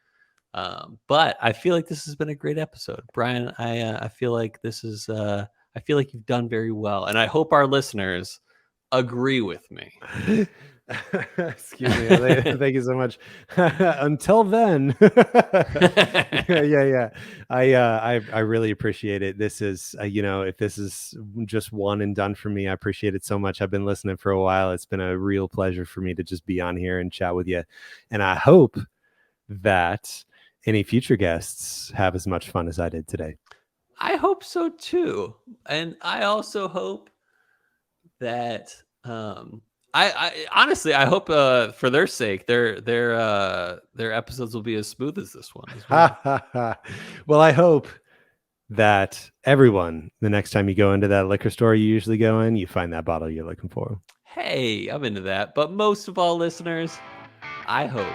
But I feel like this has been a great episode. Bryan, I feel like I feel like you've done very well. And I hope our listeners agree with me. Excuse me. Thank you so much. Until then, yeah. I really appreciate it. This is, if this is just one and done for me, I appreciate it so much. I've been listening for a while. It's been a real pleasure for me to just be on here and chat with you. And I hope that any future guests have as much fun as I did today. I hope so too. And I also hope that I honestly I hope for their sake their episodes will be as smooth as this one as well. Well, I hope that everyone, the next time you go into that liquor store you usually go in, you find that bottle you're looking for. Hey, I'm into that. But most of all, listeners, I hope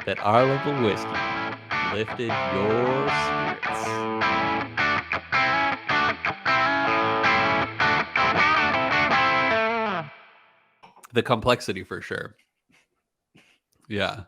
that our love of whiskey lifted your spirits. The complexity for sure. Yeah.